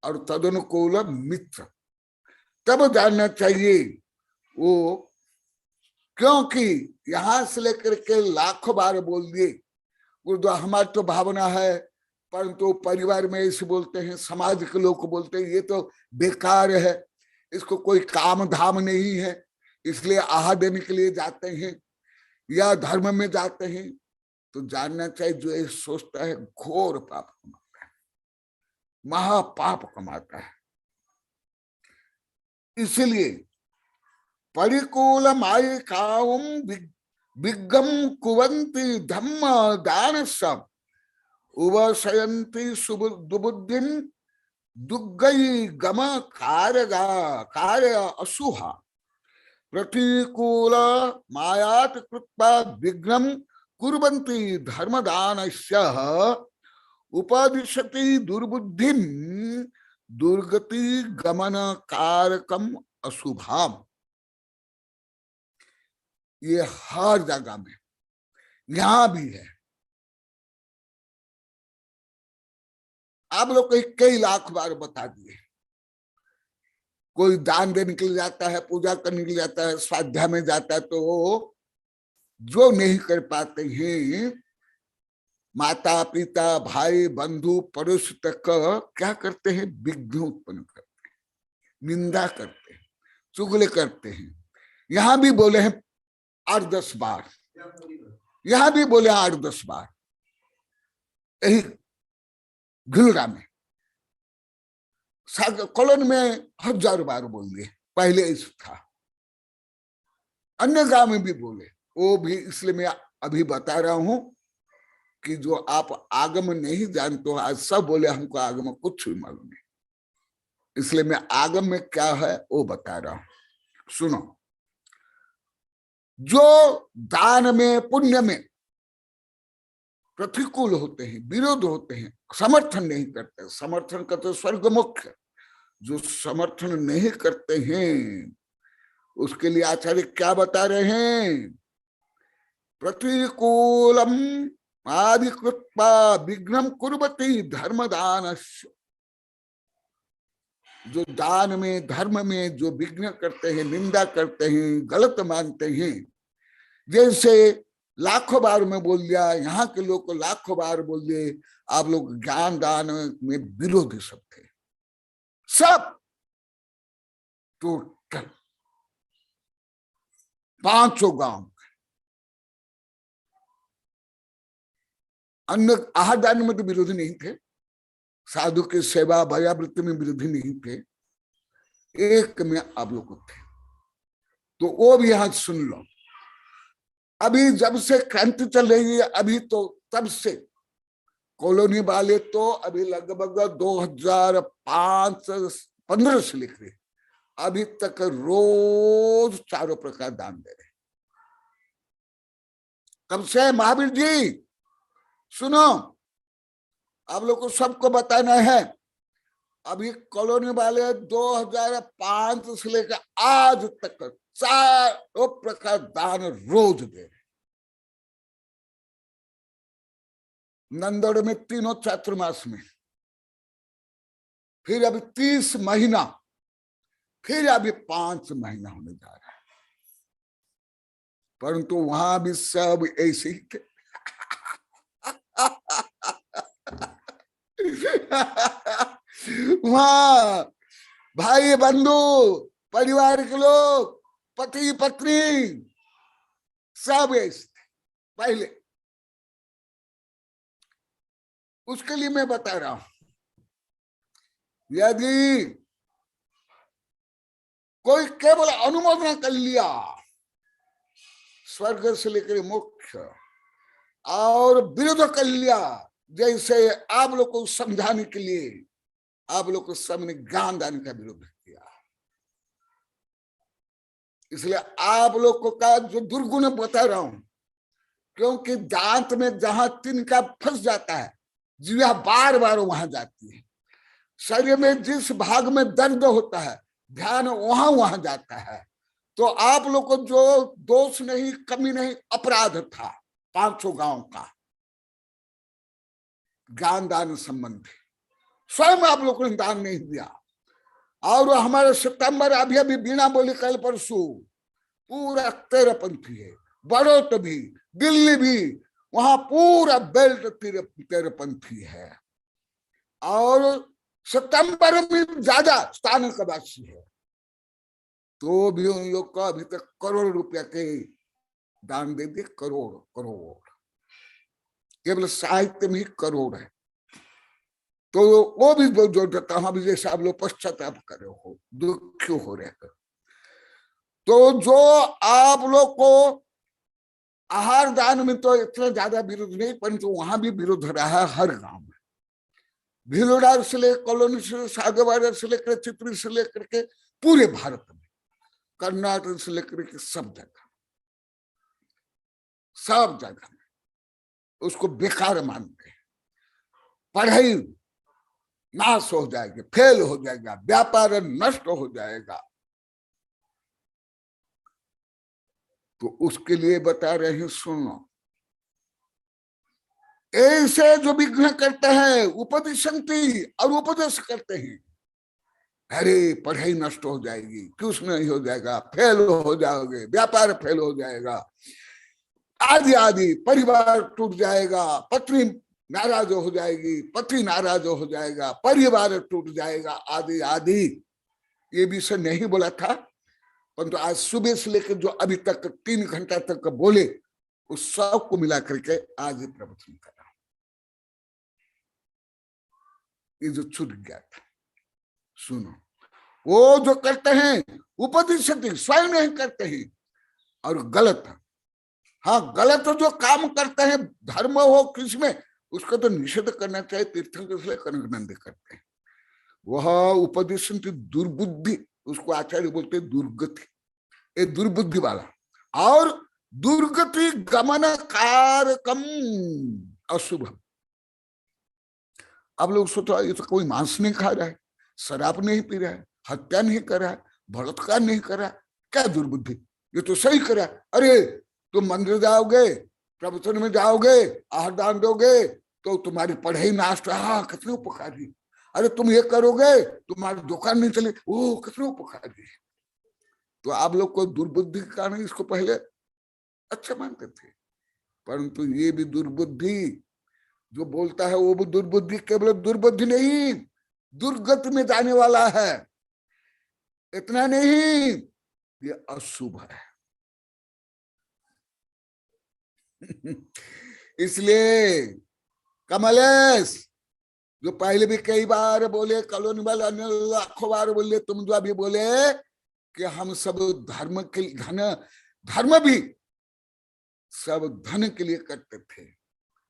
और तदनुकूल मित्र, तब जानना चाहिए वो। क्योंकि यहां से लेकर के लाखों बार बोल दिए, गुरुद्वारा हमारी तो भावना है, परंतु परिवार में ऐसे बोलते हैं, समाज के लोग को बोलते हैं ये तो बेकार है, इसको कोई काम धाम नहीं है, इसलिए आहार देने के लिए जाते हैं या धर्म में जाते हैं। तो जानना चाहिए जो ये सोचता है घोर पाप कमाता है, महापाप कमाता है। इसलिए परिकूल मायिकावम विगम कुवंती धम्म दान सब उवशयंती दुबुद्धिन दुग्गई गम कार्य असुहा प्रतिकूल मायात कृत्वा विघ्नम कुर्वन्ति धर्मदानस्य उपदिशति दुर्बुद्धिम दुर्गति गमन कारकम अशुभाम। ये हर जगह में, यहां भी है। आप लोग को कई लाख बार बता दिए, कोई दान देने के लिए जाता है, पूजा करने के लिए जाता है, स्वाध्याय में जाता है, तो जो नहीं कर पाते हैं, माता पिता भाई बंधु पड़ोस तक क्या करते हैं, विघ्न उत्पन्न करते हैं, निंदा करते हैं, चुगले करते हैं। यहां भी बोले हैं 8-10 बार, यहां भी बोले 8-10 बार, यही भिलुड़ा में, कॉलोनी में 1000 बार बोल दिए, पहले ऐसा था। अन्य गांव में भी बोले, वो भी इसलिए मैं अभी बता रहा हूं कि जो आप आगम नहीं जानते हो, आज सब बोले हमको आगम कुछ भी मालूम नहीं, इसलिए मैं आगम में क्या है वो बता रहा हूं। सुनो, जो दान में पुण्य में प्रतिकूल होते हैं, विरोध होते हैं, समर्थन नहीं करते, समर्थन करते स्वर्ग मुख्य, जो समर्थन नहीं करते हैं उसके लिए आचार्य क्या बता रहे हैं? प्रतिकूलम आदिकृत्वा विघ्नम कुर्वती धर्मदानस्य, जो दान में धर्म में जो विघ्न करते हैं, निंदा करते हैं, गलत मानते हैं, जैसे लाखों बार में बोल दिया, यहाँ के लोग को लाखों बार बोल दिए, आप लोग ज्ञान दान में विरोधी सब थे, सब टोटल 500 गांव। अन्य आहार दान में तो विरोधी नहीं थे, साधु की सेवा भयावृत्ति में विरोधी नहीं थे, एक में आप लोग थे, तो वो भी यहां सुन लो। अभी जब से क्रांति चल रही है, अभी तो तब से कॉलोनी वाले तो अभी लगभग 2005-15 से लिख रहे, अभी तक रोज 4 प्रकार दान दे रहे। कब से? महावीर जी सुनो, आप लोग को सबको बताना है, अभी कॉलोनी वाले 2005 से लेकर आज तक 4 प्रकार दान रोज दे रहे। नंदोड़ में 3 चातुर्मास में, फिर अभी 30 महीना, फिर अभी 5 महीना होने जा रहा है, परंतु वहां भी सब ऐसे ही थे। वहां भाई बंधु परिवार के लोग, पति पत्नी सब ऐसे थे पहले। उसके लिए मैं बता रहा हूं, यदि कोई केवल अनुमोदन कर लिया स्वर्ग से लेकर मोक्ष, और विरोध कर लिया, जैसे आप लोग को समझाने के लिए आप लोग को सबने ज्ञान दान का विरोध किया, इसलिए आप लोग को का जो दुर्गुण बता रहा हूं, क्योंकि दांत में जहां तिनका फंस जाता है, जीवा बार बार वहां जाती है, शरीर में जिस भाग में दर्द होता है ध्यान वहां वहां जाता है, तो आप लोग को जो दोष नहीं, कमी नहीं, अपराध था 500 गांव का ज्ञान दान संबंधी, स्वयं आप लोगों ने दान नहीं दिया। और हमारे सितंबर अभी बिना बोली कल परसों पूरा 13 पंथी है, बड़ौत भी, दिल्ली भी, वहां पूरा बेल्ट 13 पंथी है, और सितंबर में ज्यादा स्थान का वासी है, तो भी उन लोग को अभी तक करोड़ रुपया के दान दे दिए, करोड़ केवल साहित्य में ही करोड़ है। तो वो भी जो देता हूं, अभी जैसे आप लोग पश्चाताप कर रहे हो, दुखी हो रहे हैं, तो जो आप लोग को आहार दान में तो इतना ज्यादा विरोध नहीं, परंतु वहां भी विरोध रहा है हर गांव में, भिलोड़ा से लेकर कॉलोनी से, सागवाड़ा से लेकर चित्री से लेकर के पूरे भारत में, कर्नाटक से लेकर के सब जगह में उसको बेकार मानते हैं। पढ़ाई नाश हो जाएगी, फेल हो जाएगा, व्यापार नष्ट हो जाएगा, तो उसके लिए बता रहे हैं, सुनो, ऐसे जो विघ्न करते हैं उपदिशंति, और उपदेश करते हैं, अरे पढ़ाई नष्ट हो जाएगी, कुछ नहीं हो जाएगा, फेल हो जाओगे, व्यापार फेल हो जाएगा, आदि आदि, परिवार टूट जाएगा, पत्नी नाराज हो जाएगी, पति नाराज हो जाएगा, परिवार टूट जाएगा, आदि आदि, ये विषय नहीं बोला था। परंतु आज सुबह से लेकर जो अभी तक 3 घंटा तक बोले उस सब को मिला करके आज ये प्रवचन कर रहा हूं। ये जो छूट गया था, सुनो, वो जो करते हैं उपदिशति, स्वयं नहीं करते हैं, और गलत, हाँ गलत जो काम करते हैं धर्म हो किसी में, उसका तो निषेध करना चाहिए। तीर्थंकर इसलिए कनकनंदी करते हैं, वह उपदिशति दुर्बुद्धि, उसको आचार्य बोलते हैं दुर्गति, ये दुर्बुद्धि वाला। और दुर्गति गमन कारकम अशुभ। अब लोग सोचो ये तो कोई मांस नहीं खा रहा है, शराब नहीं पी रहा है, हत्या नहीं कर रहा है, बलात्कार नहीं कर रहा है, क्या दुर्बुद्धि, ये तो सही कर रहा है। अरे तुम मंदिर जाओगे, प्रवचन में जाओगे, आहार दान दोगे तो तुम्हारी पढ़ाई नाश, हाँ कितने उपकारी। अरे तुम ये करोगे तुम्हारी दुकान नहीं चले, ओ कितने उपकारी। तो आप लोग को दुर्बुद्धि के कारण इसको पहले अच्छा मानते थे, परंतु ये भी दुर्बुद्धि जो बोलता है वो भी दुर्बुद्धि, केवल दुर्बुद्धि नहीं, दुर्गति में जाने वाला है। इतना नहीं, ये अशुभ है। इसलिए कमलेश जो पहले भी कई बार बोले, कॉलोनी वाले लाखों बार बोले, तुम जो अभी बोले कि हम सब धर्म के धर्म भी सब धन के लिए करते थे,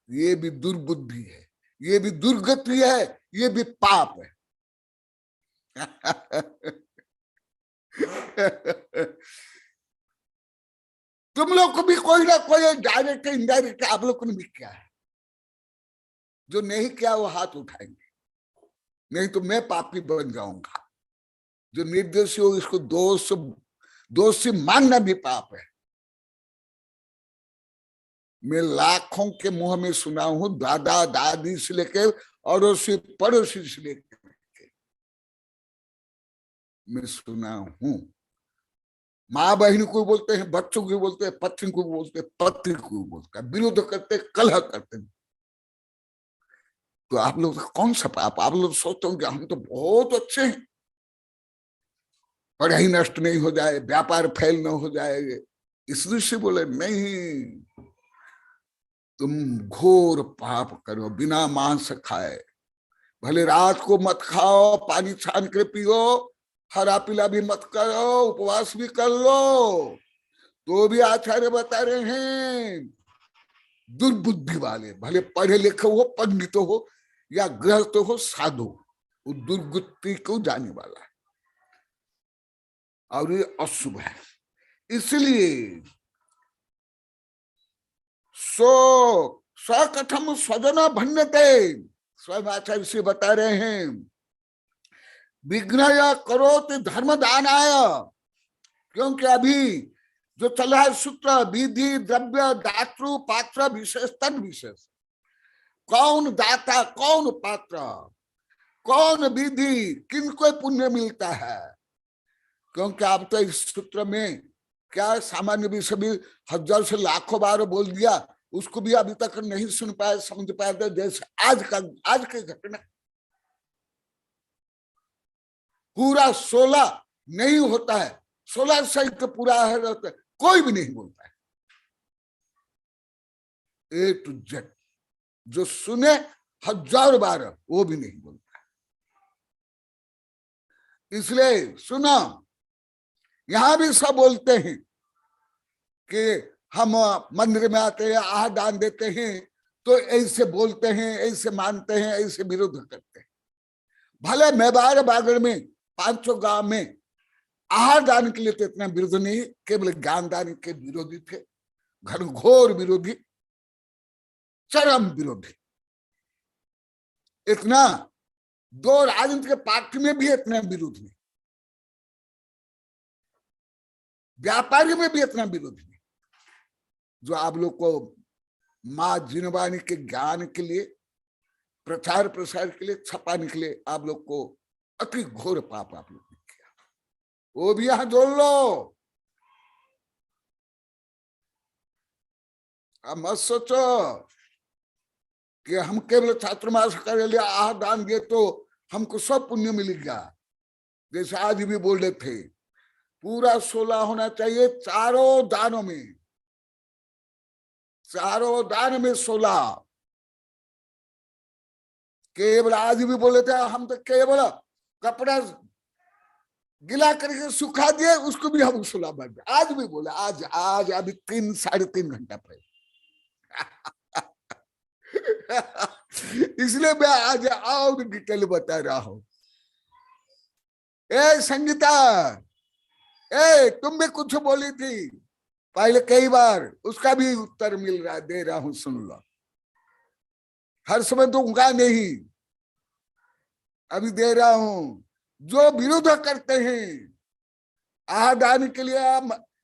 ये भी दुर्बुद्धि है, ये भी दुर्गति है, ये भी पाप है। तुम लोग को भी कोई ना कोई डायरेक्ट इनडायरेक्ट आप लोग ने भी किया है। जो नहीं किया वो हाथ उठाएंगे, नहीं तो मैं पापी बन जाऊंगा। जो निर्दोषी हो इसको दोषी मानना भी पाप है। मैं लाखों के मुंह में सुना हूं, दादा दादी से लेकर अड़ोसी पड़ोसी से लेकर मैं सुना हूं। माँ बहन को बोलते हैं, बच्चों को बोलते हैं, पत्नी को बोलते हैं, पति को बोलते हैं, विरोध करते, कलह करते। तो आप लोग कौन सा पाप? आप लोग सोचते हो कि हम तो बहुत अच्छे हैं, पढ़ाई नष्ट नहीं हो जाए, व्यापार फेल न हो जाएगा, इस दृष्टि बोले नहीं, तुम घोर पाप करो बिना मांस खाए। भले रात को मत खाओ, पानी छान कर पियो, हरा पीला भी मत करो, उपवास भी कर लो, तो भी आचार्य बता रहे हैं दुर्बुद्धि वाले, भले पढ़े लिखे हो, पंडित हो या गृहस्थ हो, साधु, वो दुर्गति को जाने वाला है और ये अशुभ है। इसलिए स्वकथम स्वजन भन्यते, स्वयं आचार्य से बता रहे हैं, विघ्न करोत धर्म दानाय, क्योंकि अभी जो चल रहा है सूत्र विधि द्रव्य दातृ पात्र विशेष तद विशेष, कौन दाता कौन पात्र कौन विधि, किनको पुण्य मिलता है। क्योंकि आप तो इस सूत्र में क्या सामान्य भी सभी हजार से लाखों बार बोल दिया, उसको भी अभी तक नहीं सुन पाए, समझ पाए। तो जैसे आज की घटना पूरा 16 नहीं होता है, 16 सहित पूरा है, कोई भी नहीं बोलता है। ए टू जेड जो सुने 1000 बार वो भी नहीं बोलता है। इसलिए सुनो, यहां भी सब बोलते हैं कि हम मंदिर में आते हैं, आहार दान देते हैं, तो ऐसे बोलते हैं, ऐसे मानते हैं, ऐसे विरोध करते हैं। भले मेवाड़ बागड़ में 500 गांव में आहार दान के लिए तो इतना विरोध नहीं, केवल ज्ञान दान के विरोधी थे, घनघोर विरोधी, चरम विरोधी। इतना 2 राजनीतिक पार्टी में भी इतना विरोध नहीं, व्यापारी में भी इतना विरोध नहीं। जो आप लोग को माँ जिनवानी के ज्ञान के लिए, प्रचार प्रसार के लिए, छपाने के लिए आप लोग को अति घोर पाप आप लोग ने किया, वो भी यहां जोड़ लो। अब मत सोचो कि हम केवल चातुर्मास कर लिया, आहार दान दिए तो हमको सब पुण्य मिल गया। जैसे आज भी बोल रहे थे, पूरा 16 होना चाहिए चारों दानों में, चारों दान में 16। केवल आज भी बोले थे हम तो केवल कपड़ा गिला करके सुखा दिए, उसको भी हम 16 बार आज भी बोले। आज आज अभी 3-3.5 घंटा पहले इसलिए मैं आज और डिटेल बता रहा हूं। ए संगीता, ए तुम भी कुछ बोली थी पहले कई बार, उसका भी उत्तर मिल रहा दे रहा हूं, सुन लो। हर समय दूंगा नहीं, अभी दे रहा हूं। जो विरोध करते हैं आहार दान के लिए,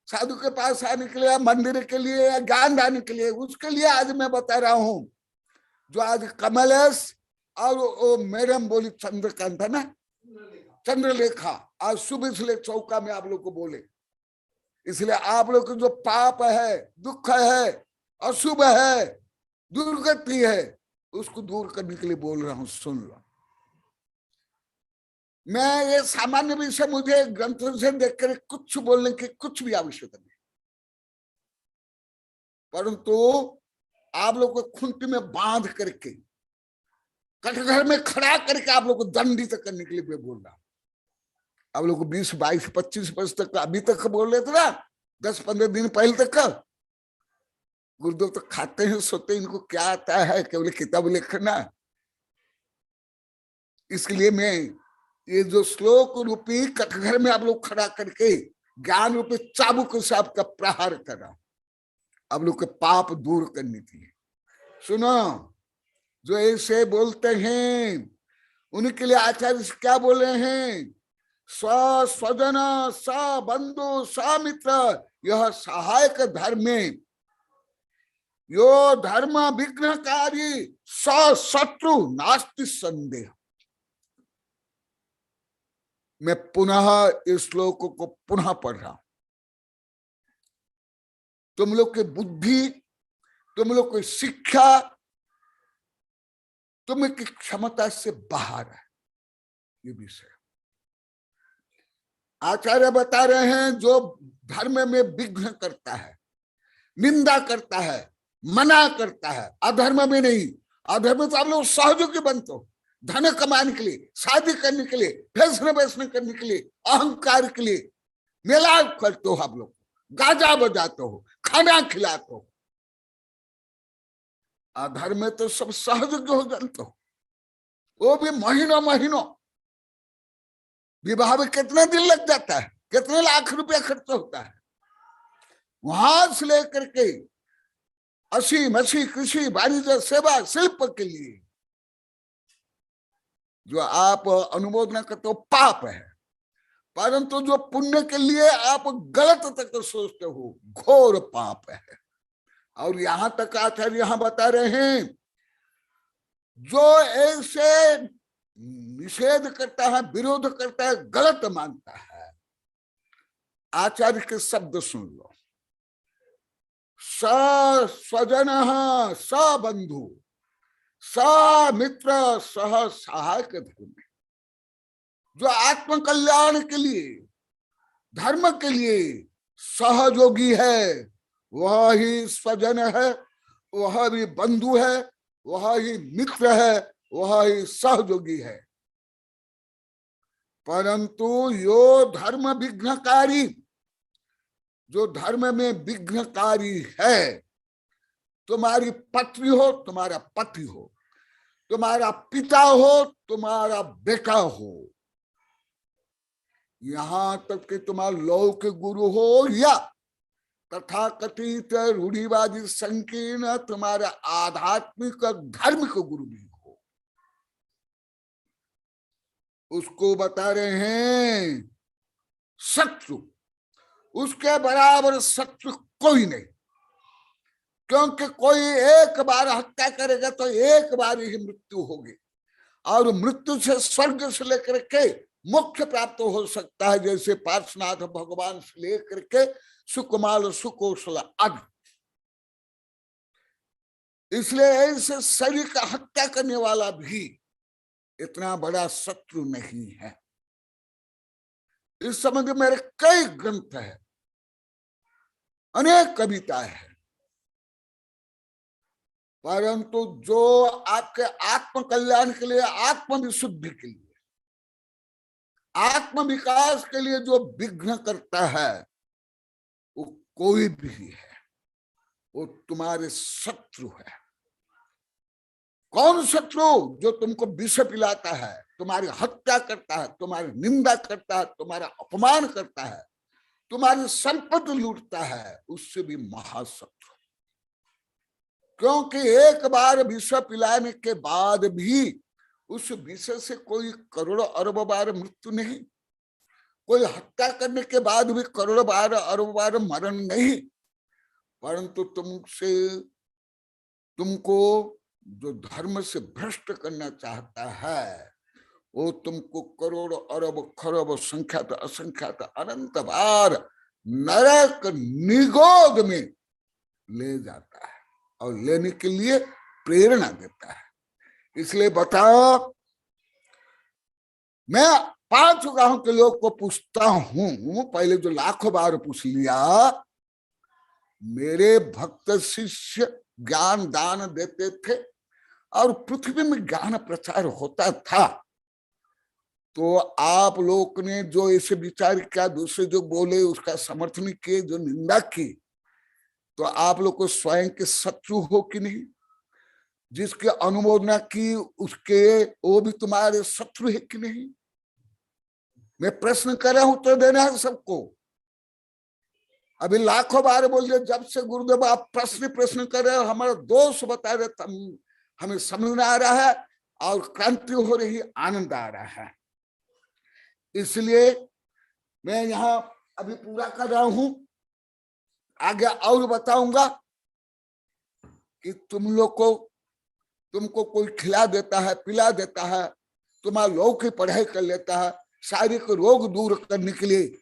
साधु के पास आने के लिए, मंदिर के लिए, या ज्ञान दान के लिए, उसके लिए आज मैं बता रहा हूं। जो आज कमलेश और वो मैडम बोली चंद्रकांत है ना, चंद्रलेखा, आज सुबह से चौका में आप लोग को बोले। इसलिए आप लोग को जो पाप है, दुख है, अशुभ है, दुर्गति है, उसको दूर करने के लिए बोल रहा हूं, सुन लो। मैं ये सामान्य विषय, मुझे ग्रंथों से देखकर कुछ बोलने की कुछ भी आवश्यकता नहीं, परंतु आप लोग को खुंटी में बांध करके, कटघर में खड़ा करके आप लोग को दंडित करने के लिए मैं बोल रहा हूं। आप लोग को 20, 22, 25 वर्ष तक अभी तक बोल रहे थे ना, 10-15 दिन पहले तक। गुरुदेव तो खाते हैं सोते, इनको क्या आता है केवल किताब लिखना। इसलिए मैं ये जो श्लोक रूपी कटघर में आप लोग खड़ा करके ज्ञान रूपी चाबुक से आपका प्रहार कर रहा हूं, आप लोग के पाप दूर करने के लिए। सुनो, जो ऐसे बोलते हैं उनके लिए आचार्य क्या बोले हैं? स्व स्वजन स बंधु स मित्र यह सहायक धर्म में, यो धर्म विघ्नकारी स शत्रु नास्ति संदेह। मैं पुनः इस श्लोक को पुनः पढ़ रहा हूं। तुम लोग की बुद्धि, तुम लोग की शिक्षा, तुम की क्षमता से बाहर है ये विषय। आचार्य बता रहे हैं जो धर्म में विघ्न करता है, निंदा करता है, मना करता है, अधर्म में नहीं। अधर्म तो आप लोग सहयोगी बनते हो, धन कमाने के लिए, शादी करने के लिए, फैशन वैसन करने के लिए, अहंकार के लिए मेला करते हो, आप लोग गाजा बजाते हो, खाना खिलाते हो। अधर्म में तो सब सहयोगी हो जानते हो, वो भी महीनों महीनों। विवाह में कितने दिन लग जाता है, कितने लाख रुपया खर्च होता है, वहां से लेकर के असी कृषि वाणिज्य सेवा शिल्प के लिए जो आप अनुमोदन करते हो पाप है, परंतु जो पुण्य के लिए आप गलत तक सोचते हो घोर पाप है। और यहां तक आचार्य यहां बता रहे हैं जो ऐसे निषेध करता है, विरोध करता है, गलत मानता है, आचार्य के शब्द सुन लो। स स्वजन स बंधु स मित्र सह सहायक धर्म, जो आत्म कल्याण के लिए, धर्म के लिए सहयोगी है, वह ही स्वजन है, वह भी बंधु है, वह ही मित्र है, वह ही सहयोगी है। परंतु यो धर्म विघ्नकारी, जो धर्म में विघ्नकारी है, तुम्हारी पत्नी हो, तुम्हारा पति हो, तुम्हारा पिता हो, तुम्हारा बेटा हो, यहां तक कि तुम्हारा लौकिक गुरु हो या तथा कथित रूढ़िवादी संकीर्ण तुम्हारा आध्यात्मिक धर्म के गुरु भी हो, उसको बता रहे हैं शत्रु, उसके बराबर शत्रु कोई नहीं। क्योंकि कोई एक बार हत्या करेगा तो एक बार ही मृत्यु होगी, और मृत्यु से स्वर्ग से लेकर के मोक्ष प्राप्त हो सकता है, जैसे पार्श्वनाथ भगवान से लेकर के सुकुमार सुकोशल आदि। इसलिए ऐसे शरीर का हत्या करने वाला भी इतना बड़ा शत्रु नहीं है। इस संबंध में मेरे कई ग्रंथ है, अनेक कविताएं हैं, परंतु जो आपके आत्म कल्याण के लिए, आत्म विशुद्धि के लिए, आत्म विकास के लिए जो विघ्न करता है वो कोई भी है, वो तुम्हारे शत्रु है। कौन शत्रु? जो तुमको विष पिलाता है, तुम्हारी हत्या करता है, तुम्हारी निंदा करता है, तुम्हारा अपमान करता है, तुम्हारी संपत्ति लूटता है, उससे भी महाशत्रु। क्योंकि एक बार विष पिलाने के बाद भी उस विष से कोई करोड़ों अरबों बार मृत्यु नहीं, कोई हत्या करने के बाद भी करोड़ों बार अरबों बार मरण नहीं, परंतु तुमको जो धर्म से भ्रष्ट करना चाहता है वो तुमको करोड़ों अरब खरब संख्यात असंख्यात अनंत बार नरक निगोद में ले जाता है और लेने के लिए प्रेरणा देता है। इसलिए बताओ, मैं 5 गांव के लोग को पूछता हूं, पहले जो लाखों बार पूछ लिया, मेरे भक्त शिष्य ज्ञान दान देते थे और पृथ्वी में ज्ञान प्रचार होता था, तो आप लोग ने जो ऐसे विचार किया, दूसरे जो बोले उसका समर्थन किए, जो निंदा की, तो आप लोग को स्वयं के शत्रु हो कि नहीं? जिसके अनुमोदना की उसके वो भी तुम्हारे शत्रु है कि नहीं? मैं प्रश्न कर रहा हूं, उत्तर देना है सबको। अभी लाखों बार बोल दिया, जब से गुरुदेव आप प्रश्न कर रहे हो, हमारा दोष बता रहे, हमें समझ में आ रहा है और क्रांति हो रही, आनंद आ रहा है। इसलिए मैं यहाँ अभी पूरा कर रहा हूं, आगे और बताऊंगा कि तुमको कोई खिला देता है, पिला देता है, तुम्हारा लोग की पढ़ाई कर लेता है, शारीरिक रोग दूर करने के लिए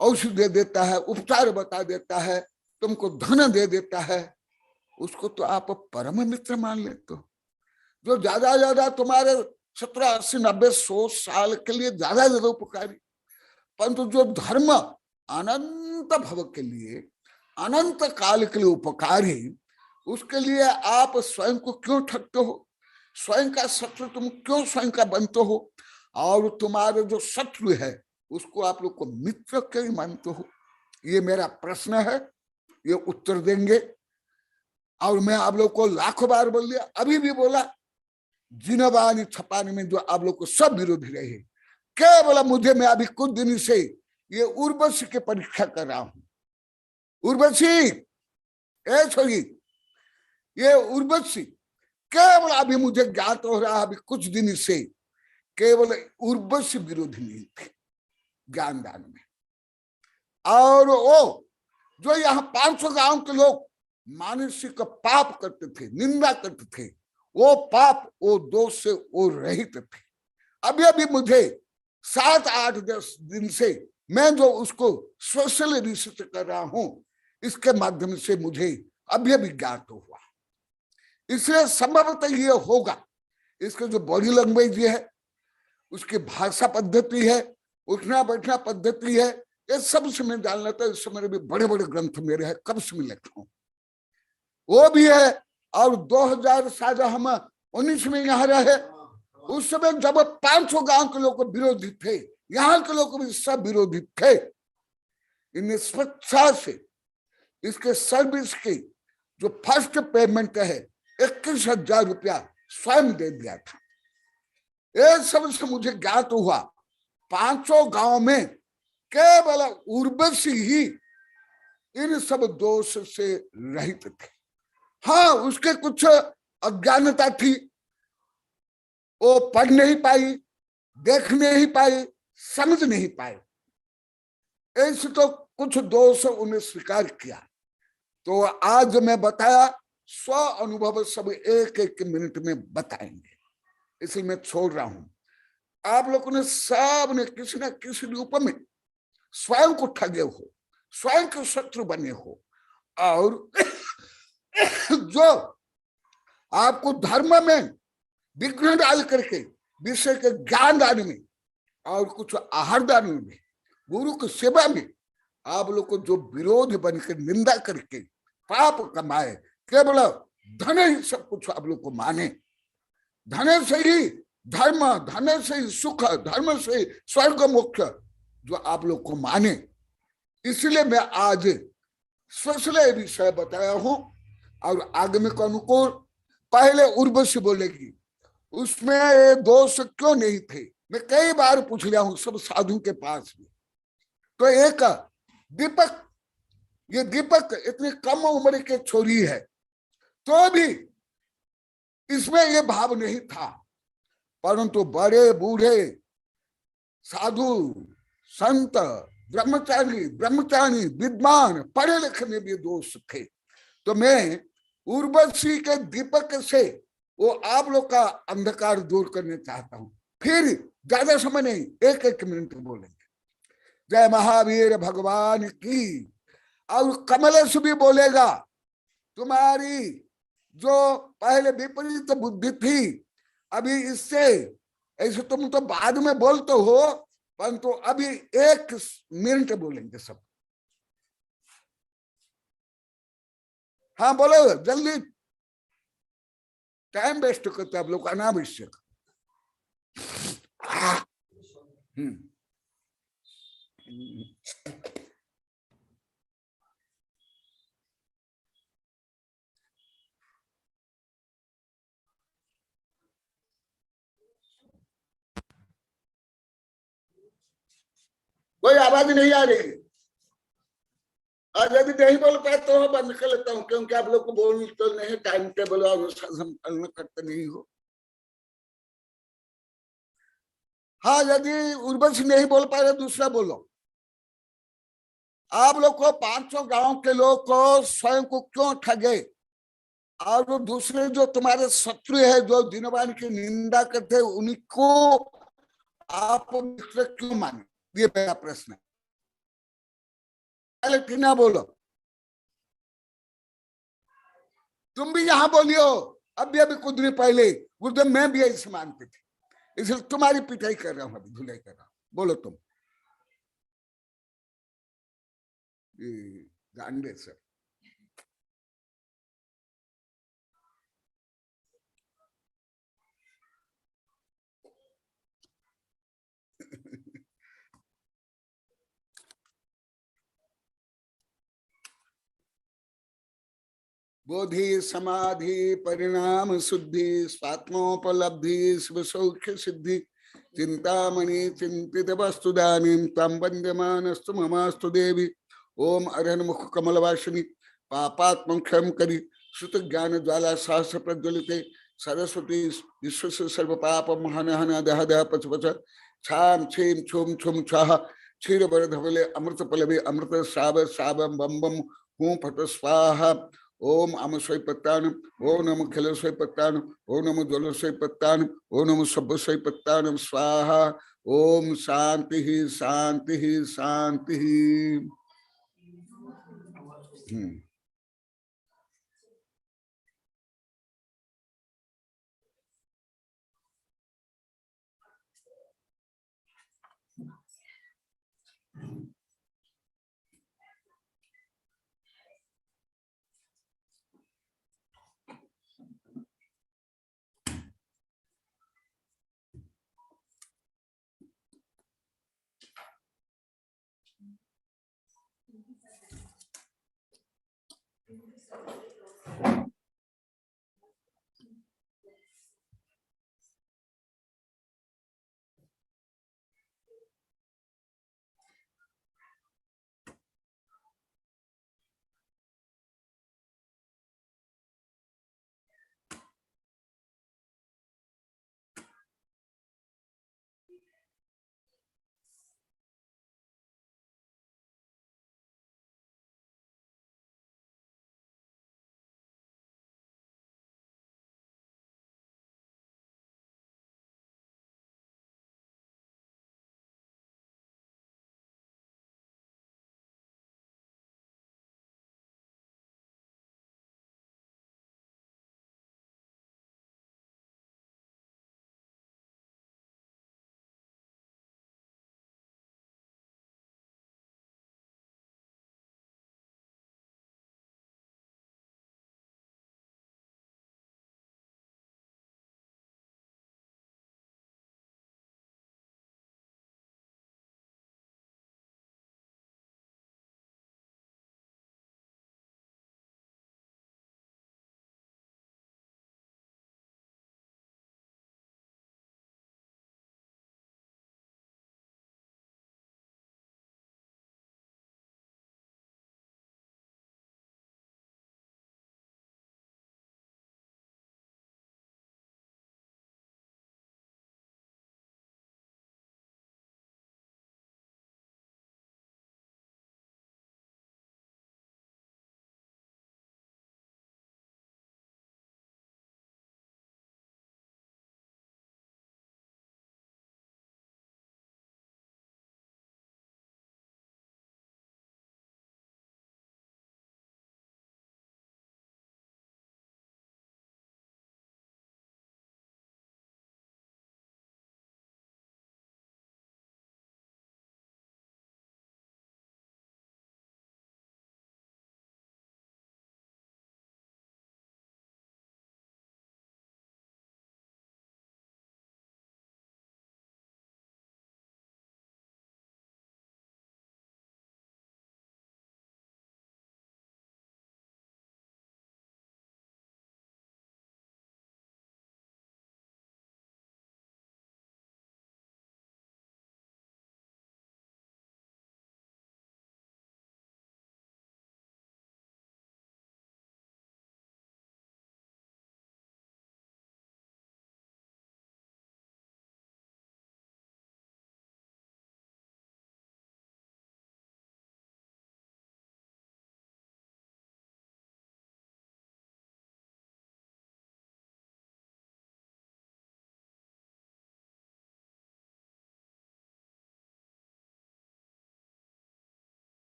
औषधि दे देता है, उपचार बता देता है, तुमको धन दे देता है, उसको तो आप परम मित्र मान लेते हो। जो ज्यादा तुम्हारे 70, 80, 90, 100 साल के लिए ज्यादा उपकारी, परंतु जो धर्म अनंत भव के लिए, अनंत काल के लिए उपकारी, उसके लिए आप स्वयं को क्यों ठगते हो? स्वयं का शत्रु तुम क्यों स्वयं का बनते हो? और तुम्हारे जो शत्रु है उसको आप लोग को मित्र क्यों मानते हो? ये मेरा प्रश्न है, ये उत्तर देंगे। और मैं आप लोग को लाखों बार बोल दिया, अभी भी बोला, जिनवानी छपाने में जो आप लोग को सब विरोधी रहे, क्या बोला मुझे? मैं अभी कुछ दिन से ये उर्वशी की परीक्षा कर रहा हूं। उर्वशी छोड़ी, ये उर्वशी केवल अभी मुझे ज्ञात हो रहा है, अभी कुछ दिन से केवल उर्वशी विरोधी नहीं थे ज्ञान दान में। और वो जो यहाँ 500 गांव के लोग मानसिक पाप करते थे, निंदा करते थे, वो पाप, वो दोष से वो रहित थे। अभी मुझे 7, 8, 10 दिन से मैं जो उसको सोशल रिसर्च कर रहा हूं, इसके माध्यम से मुझे अभी ज्ञात हुआ। इसलिए संभवतः ये होगा, इसके जो बॉडी लैंग्वेज है, उसकी भाषा पद्धति है, उठना बैठना पद्धति है, ये सब से मैं जान लेता हूं। इस समय भी बड़े ग्रंथ मेरे हैं, कब से मैं लिखता हूं, वो भी है। और 2000 शायद हम 19 में यहाँ रहे, उस समय जब 500 गांव के लोग विरोधी थे, यहाँ के लोग भी सब विरोधी थे। इन स्वेच्छा से इसके सर्विस की जो फर्स्ट पेमेंट है 21,000 रुपया स्वयं दे दिया था। ये सब से मुझे ज्ञात हुआ 500 गांव में केवल उर्वशी ही इन सब दोष से रहित थे। हाँ, उसके कुछ अज्ञानता थी, वो पढ़ नहीं पाई, देख नहीं पाई, समझ नहीं पाए, ऐसे तो कुछ दोष उन्हें स्वीकार किया। तो आज मैं बताया, स्व अनुभव सब एक मिनट में बताएंगे, इसलिए मैं छोड़ रहा हूं। आप लोगों ने सब ने किसी न किसी रूप में स्वयं को ठगे हो, स्वयं के शत्रु बने हो, और जो आपको धर्म में विघ्न डाल करके विषय के ज्ञान दान में और कुछ आहार दान में गुरु की सेवा में आप लोग को जो विरोध बनकर निंदा करके पाप कमाए, केवल धन ही सब कुछ आप लोग को माने, धन से ही धर्म, धन से ही सुख, धर्म से ही स्वर्ग मोक्ष जो आप लोग को माने, इसलिए मैं आज स्पेशल विषय बताया हूं। और आगमे को अनुकूल पहले उर्वशी बोलेगी, उसमें ये दोष क्यों नहीं थे, मैं कई बार पूछ लिया हूं सब साधु के पास भी। तो एक दीपक, ये दीपक इतनी कम उम्र के छोरी है तो भी इसमें ये भाव नहीं था, परंतु बड़े बूढ़े साधु संत ब्रह्मचारी विद्वान पढ़े लिखे में भी दोष थे। तो मैं उर्वशी के दीपक से वो आप लोग का अंधकार दूर करना चाहता हूं। फिर ज्यादा समय नहीं, एक एक मिनट बोलेंगे। जय महावीर भगवान की। और कमलेश भी बोलेगा, तुम्हारी जो पहले विपरीत बुद्धि थी, अभी इससे ऐसे तुम तो बाद में बोलते हो, परंतु अभी 1 मिनट बोलेंगे सब। हाँ बोलो जल्दी, टाइम वेस्ट करते आप लोग अनावश्यक। कोई आवाज नहीं आ रही, और यदि नहीं बोल पाए तो बंद कर लेता हूँ, क्योंकि आप लोग को बोल तो नहीं, टाइम टेबल अनुसार करते नहीं हो। हाँ यदि उर्वशी नहीं बोल पा रहे दूसरा बोलो। आप लोग को 500 गांव के लोग को स्वयं को क्यों ठगे, और वो दूसरे जो तुम्हारे शत्रु है जो दीनवान की निंदा करते हैं उनको आप मित्र क्यों माने, ये मेरा प्रश्न है। पहले ना बोलो, तुम भी यहां बोलियो, अभी कुछ दिन पहले गुरुदेव मैं भी ऐसे मानते थे, इसलिए तुम्हारी पिटाई कर रहा हूं, अभी धुलाई कर रहा हूं। बोलो तुम। गांडे सर, बोधि समाधि परिणाम शुद्धि स्वात्मोपलब्धि शिव सौख्य सिद्धि चिंतामणि चिंतित वस्तुदानी तम वंद्यमानस्तु ममास्तु देवी। ओम अरहन मुख कमलवासिनी पापात्म क्षम करी श्रुत ज्ञान ज्वाला सहस्र प्रज्वलिते सरस्वती विश्व सर्व पाप महानहन दह दह पच पच छाम छीम छुम छुम छाह क्षीर बर धवले अमृत पलवे अमृत श्राव श्रावम बम बम हूं फट स्वाहा। ओम अम स्वयपत्तान, ओम नम खिल स्वयपत्तान, ओम नम ज्वल स्वयपत्तान, ओम नम सब स्वयपत्तान स्वाहा। ओम शांति ही शांति ही शांति ही।